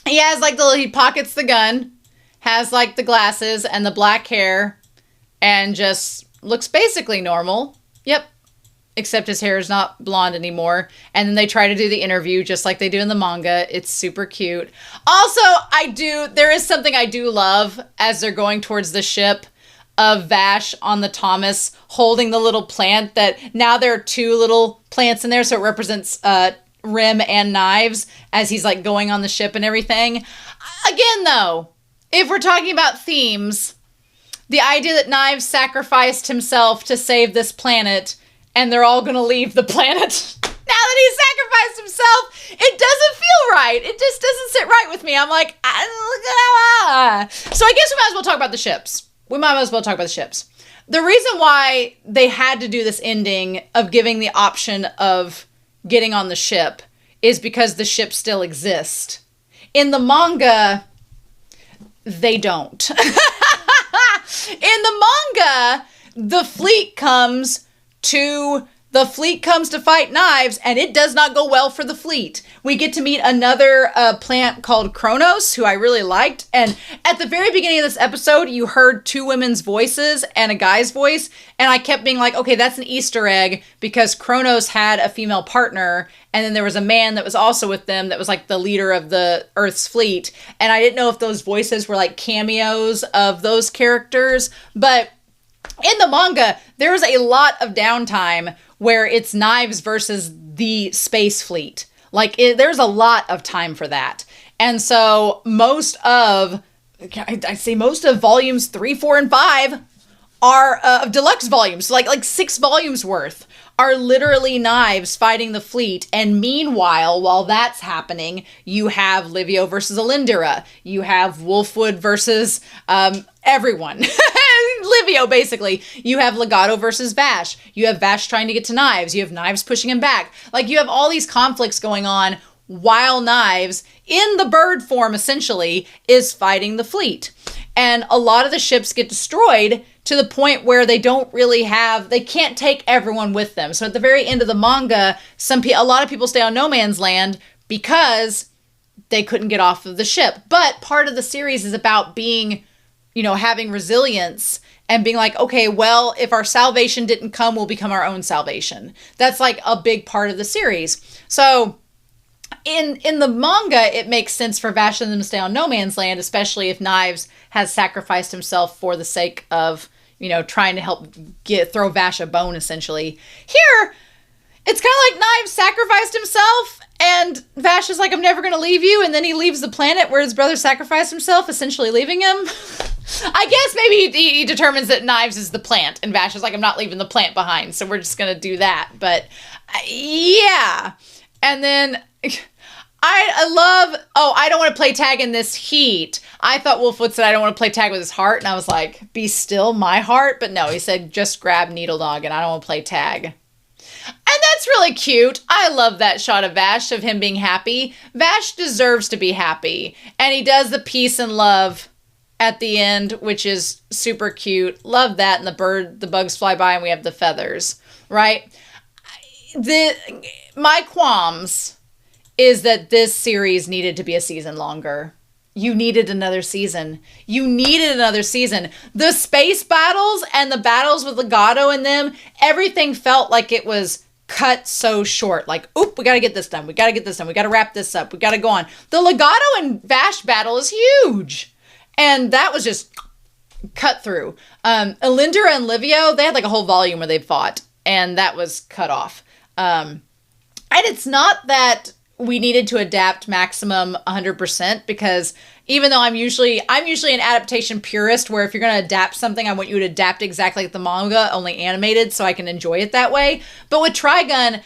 he has he pockets the gun, has the glasses and the black hair, and just looks basically normal. Yep. Except his hair is not blonde anymore. And then they try to do the interview just like they do in the manga. It's super cute. Also, there is something I do love as they're going towards the ship of Vash on the Thomas holding the little plant that now there are two little plants in there. So it represents Rim and Knives as he's going on the ship and everything. Again, though, if we're talking about themes, the idea that Knives sacrificed himself to save this planet and they're all going to leave the planet now that that he sacrificed himself, it doesn't feel right. It just doesn't sit right with me. I'm like, ah. So I guess we might as well talk about the ships. The reason why they had to do this ending of giving the option of getting on the ship is because the ships still exist. In the manga, they don't. In the manga, the fleet comes to fight Knives, and it does not go well for the fleet. We get to meet another plant called Kronos, who I really liked. And at the very beginning of this episode, you heard 2 women's voices and a guy's voice. And I kept being like, okay, that's an Easter egg, because Kronos had a female partner. And then there was a man that was also with them that was like the leader of the Earth's fleet. And I didn't know if those voices were like cameos of those characters. But in the manga, there's a lot of downtime where it's Knives versus the space fleet. There's a lot of time for that. And so most of volumes 3, 4, and 5 are deluxe volumes. So like 6 volumes worth are literally Knives fighting the fleet. And meanwhile, while that's happening, you have Livio versus Alindira. You have Wolfwood versus everyone. Livio, basically. You have Legato versus Vash. You have Vash trying to get to Knives. You have Knives pushing him back. You have all these conflicts going on while Knives, in the bird form essentially, is fighting the fleet. And a lot of the ships get destroyed to the point where they can't take everyone with them. So at the very end of the manga, a lot of people stay on no man's land because they couldn't get off of the ship. But part of the series is about being, having resilience and being like, okay, well, if our salvation didn't come, we'll become our own salvation. That's like a big part of the series. So in the manga, it makes sense for Vash and them to stay on no man's land, especially if Knives has sacrificed himself for the sake of, trying to help throw Vash a bone, essentially. Here, it's kind of like Knives sacrificed himself, and Vash is like, I'm never going to leave you, and then he leaves the planet where his brother sacrificed himself, essentially leaving him. I guess maybe he determines that Knives is the plant, and Vash is like, I'm not leaving the plant behind, so we're just going to do that. But, yeah. And then I don't want to play tag in this heat. I thought Wolfwood said I don't want to play tag with his heart, and I was like, be still, my heart? But no, he said just grab Needle Dog, and I don't want to play tag. And that's really cute. I love that shot of Vash, of him being happy. Vash deserves to be happy. And he does the peace and love at the end, which is super cute. Love that. And the bugs fly by and we have the feathers, right? My qualms is that this series needed to be a season longer. You needed another season. The space battles and the battles with Legato in them, everything felt like it was cut so short. Like, oop, we got to get this done. We got to wrap this up. We got to go on. The Legato and Vash battle is huge. And that was just cut through. Alindira and Livio, they had like a whole volume where they fought. And that was cut off. And it's not that we needed to adapt Maximum 100%, because even though I'm usually an adaptation purist, where if you're going to adapt something, I want you to adapt exactly like the manga, only animated, so I can enjoy it that way. But with Trigun,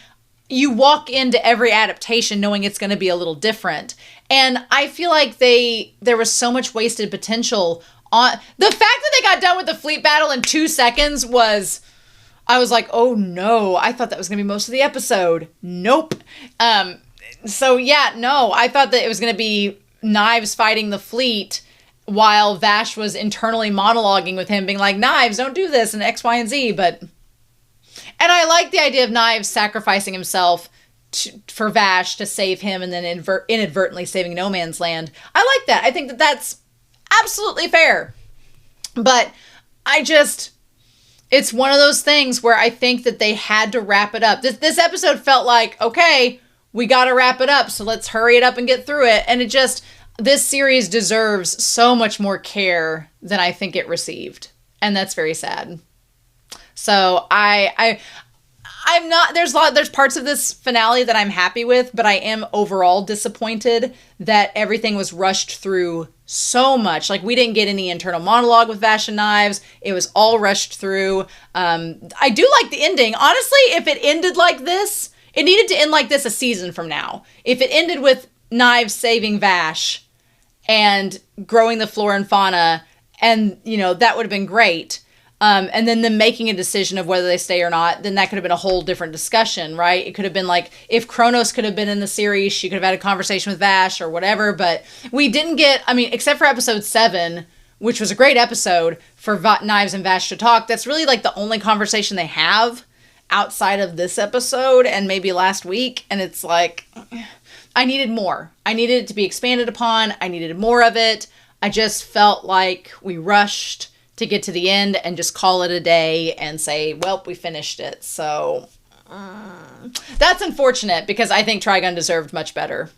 you walk into every adaptation knowing it's going to be a little different. And I feel like there was so much wasted potential on the fact that they got done with the fleet battle in 2 seconds was, I was like, oh no, I thought that was going to be most of the episode. Nope. So yeah, no, I thought that it was going to be Knives fighting the fleet while Vash was internally monologuing with him, being like, Knives, don't do this, and X, Y, and Z. And I like the idea of Knives sacrificing himself for Vash to save him and then inadvertently saving No Man's Land. I like that. I think that that's absolutely fair. But it's one of those things where I think that they had to wrap it up. This episode felt like, okay, we got to wrap it up, so let's hurry it up and get through it. And this series deserves so much more care than I think it received. And that's very sad. So I'm not, there's parts of this finale that I'm happy with, but I am overall disappointed that everything was rushed through so much. Like, we didn't get any internal monologue with Vash and Knives. It was all rushed through. I do like the ending. Honestly, if it ended like this, it needed to end like this a season from now. If it ended with Knives saving Vash and growing the flora and fauna, and, you know, that would have been great. And then them making a decision of whether they stay or not, then that could have been a whole different discussion, right? It could have been like, if Kronos could have been in the series, she could have had a conversation with Vash or whatever, but we didn't get, I mean, except for episode 7, which was a great episode for Knives and Vash to talk, that's really like the only conversation they have outside of this episode and maybe last week, and it's like, I needed more. I needed it to be expanded upon. I needed more of it. I just felt like we rushed to get to the end and just call it a day and say, well, we finished it. So that's unfortunate because I think Trigun deserved much better.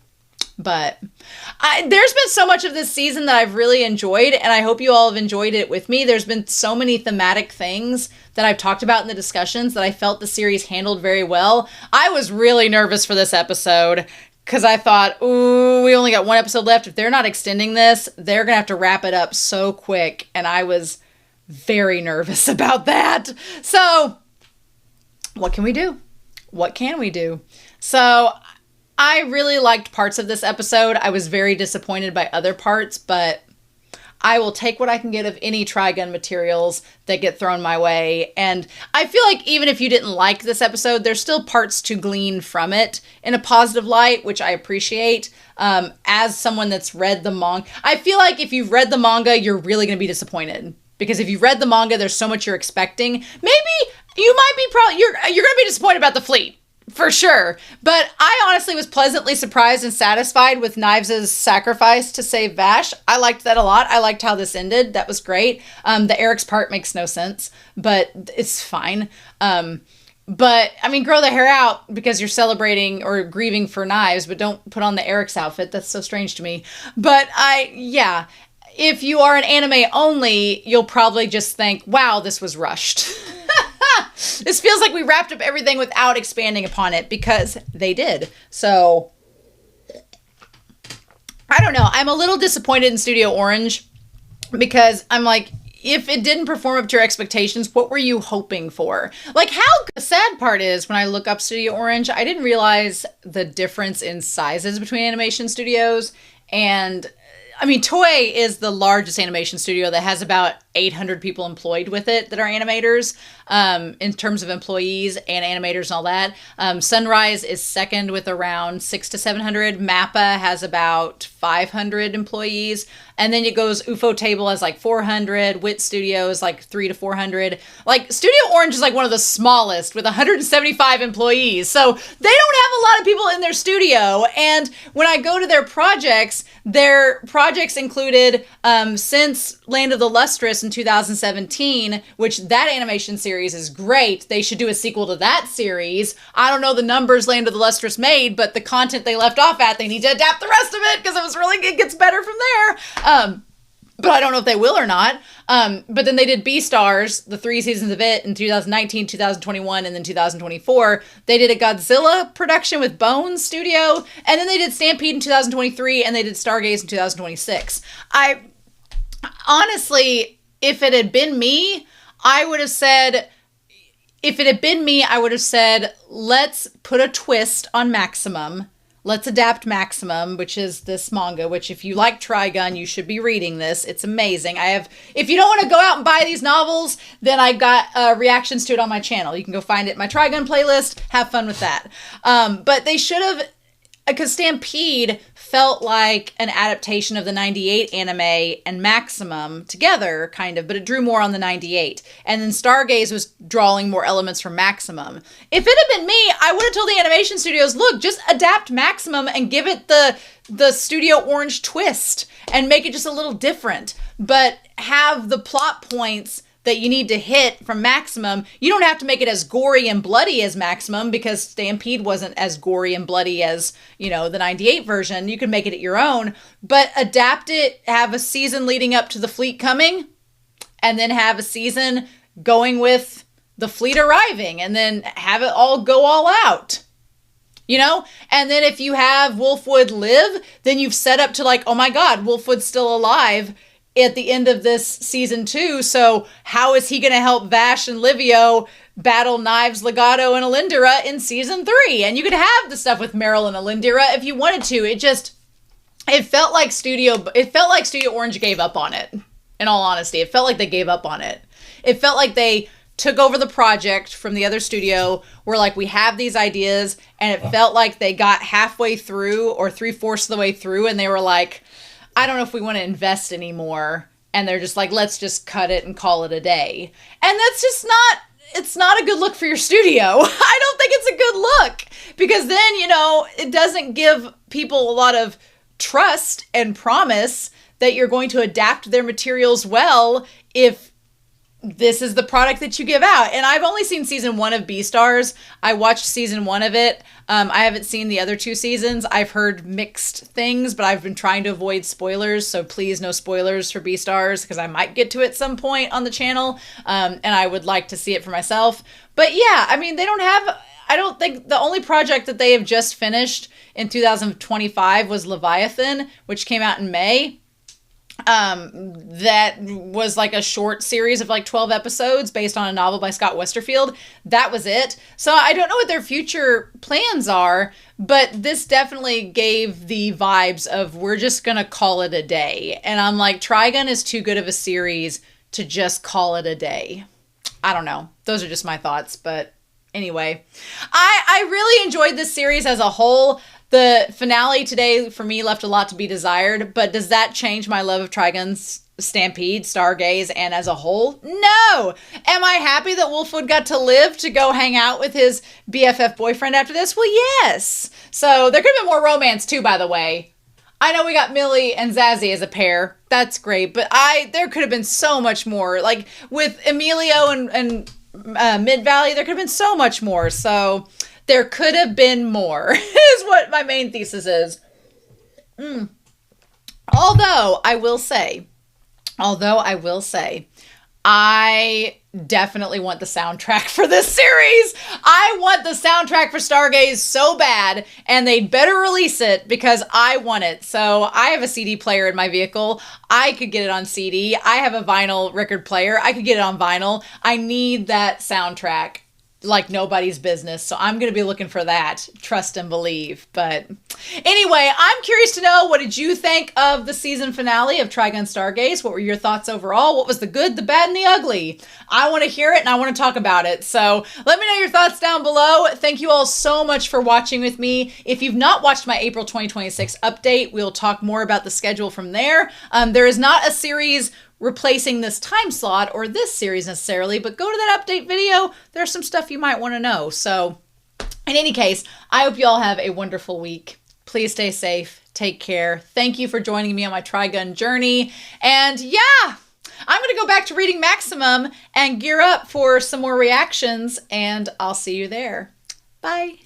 But there's been so much of this season that I've really enjoyed, and I hope you all have enjoyed it with me. There's been so many thematic things that I've talked about in the discussions that I felt the series handled very well. I was really nervous for this episode because I thought, ooh, we only got one episode left. If they're not extending this, they're going to have to wrap it up so quick. And I was very nervous about that. So what can we do? What can we do? So I really liked parts of this episode. I was very disappointed by other parts, but I will take what I can get of any Trigun materials that get thrown my way. And I feel like even if you didn't like this episode, there's still parts to glean from it in a positive light, which I appreciate. As someone that's read the manga, I feel like if you've read the manga, you're really going to be disappointed. Because if you've read the manga, there's so much you're expecting. Maybe you might be you're going to be disappointed about the fleet. For sure. But I honestly was pleasantly surprised and satisfied with Knives' sacrifice to save Vash. I liked that a lot. I liked how this ended. That was great. The Eric's part makes no sense, but it's fine. But, I mean, grow the hair out because you're celebrating or grieving for Knives, but don't put on the Eric's outfit. That's so strange to me. But yeah. If you are an anime only, you'll probably just think, wow, this was rushed. This feels like we wrapped up everything without expanding upon it because they did. So, I don't know. I'm a little disappointed in Studio Orange because I'm like, if it didn't perform up to your expectations, what were you hoping for? Like, the sad part is when I look up Studio Orange, I didn't realize the difference in sizes between animation studios. And I mean, Toei is the largest animation studio that has about 800 people employed with it that are animators, in terms of employees and animators and all that. Sunrise is second with around 600 to 700. Mappa has about 500 employees. And then it goes, UFO Table has like 400. Wit Studios like 300 to 400. Like, Studio Orange is like one of the smallest with 175 employees. So they don't have a lot of people in their studio. And when I go to their projects included, since Land of the Lustrous in 2017, which that animation series is great. They should do a sequel to that series. I don't know the numbers Land of the Lustrous made, but the content they left off at, they need to adapt the rest of it because it gets better from there. But I don't know if they will or not. But then they did Beastars, the 3 seasons of it in 2019, 2021, and then 2024. They did a Godzilla production with Bones Studio, and then they did Stampede in 2023, and they did Stargaze in 2026. Honestly, if it had been me, I would have said, let's put a twist on Maximum. Let's adapt Maximum, which is this manga, which if you like Trigun, you should be reading this. It's amazing. If you don't want to go out and buy these novels, then I've got reactions to it on my channel. You can go find it in my Trigun playlist. Have fun with that. But they should have, because Stampede felt like an adaptation of the 98 anime and Maximum together, kind of, but it drew more on the 98. And then Stargaze was drawing more elements from Maximum. If it had been me, I would have told the animation studios, look, just adapt Maximum and give it the Studio Orange twist and make it just a little different. But have the plot points that you need to hit from Maximum. You don't have to make it as gory and bloody as Maximum because Stampede wasn't as gory and bloody as, the 98 version. You can make it at your own, but adapt it, have a season leading up to the fleet coming, and then have a season going with the fleet arriving, and then have it all go all out. And then if you have Wolfwood live, then you've set up to like, oh my God, Wolfwood's still alive at the end of this season 2. So how is he going to help Vash and Livio battle Knives, Legato, and Alindira in season 3. And you could have the stuff with Meryl and Alindira if you wanted to. It felt like Studio Orange gave up on it. In all honesty, it felt like they gave up on it. It felt like they took over the project from the other studio. We're like, we have these ideas, and it felt like they got halfway through or 3/4 of the way through, and they were like, I don't know if we want to invest anymore. And they're just like, let's just cut it and call it a day. And that's just it's not a good look for your studio. I don't think it's a good look, because then, it doesn't give people a lot of trust and promise that you're going to adapt their materials well if this is the product that you give out. And I've only seen season 1 of Beastars. I watched season 1 of it. I haven't seen the other 2 seasons. I've heard mixed things, but I've been trying to avoid spoilers. So please, no spoilers for Beastars, because I might get to it some point on the channel. And I would like to see it for myself. But yeah, I mean, I don't think the only project that they have just finished in 2025 was Leviathan, which came out in May. That was like a short series of like 12 episodes based on a novel by Scott Westerfield. That was it. So I don't know what their future plans are, but this definitely gave the vibes of we're just going to call it a day. And I'm like, Trigun is too good of a series to just call it a day. I don't know. Those are just my thoughts. But anyway, I really enjoyed this series as a whole. The finale today, for me, left a lot to be desired, but does that change my love of Trigun's Stampede, Stargaze, and as a whole? No! Am I happy that Wolfwood got to live to go hang out with his BFF boyfriend after this? Well, yes! So there could have been more romance, too, by the way. I know we got Millie and Zazie as a pair. That's great, but there could have been so much more. Like, with Emilio and Mid-Valley, there could have been so much more, so there could have been more, is what my main thesis is. Although I will say, I definitely want the soundtrack for this series. I want the soundtrack for Stargaze so bad, and they'd better release it because I want it. So I have a CD player in my vehicle. I could get it on CD. I have a vinyl record player. I could get it on vinyl. I need that soundtrack like nobody's business. So I'm going to be looking for that. Trust and believe. But anyway, I'm curious to know, what did you think of the season finale of Trigun Stargaze? What were your thoughts overall? What was the good, the bad, and the ugly? I want to hear it and I want to talk about it. So let me know your thoughts down below. Thank you all so much for watching with me. If you've not watched my April 2026 update, we'll talk more about the schedule from there. There is not a series replacing this time slot or this series necessarily, but go to that update video. There's some stuff you might want to know. So in any case, I hope you all have a wonderful week. Please stay safe. Take care. Thank you for joining me on my Trigun journey. And yeah, I'm going to go back to reading Maximum and gear up for some more reactions, and I'll see you there. Bye.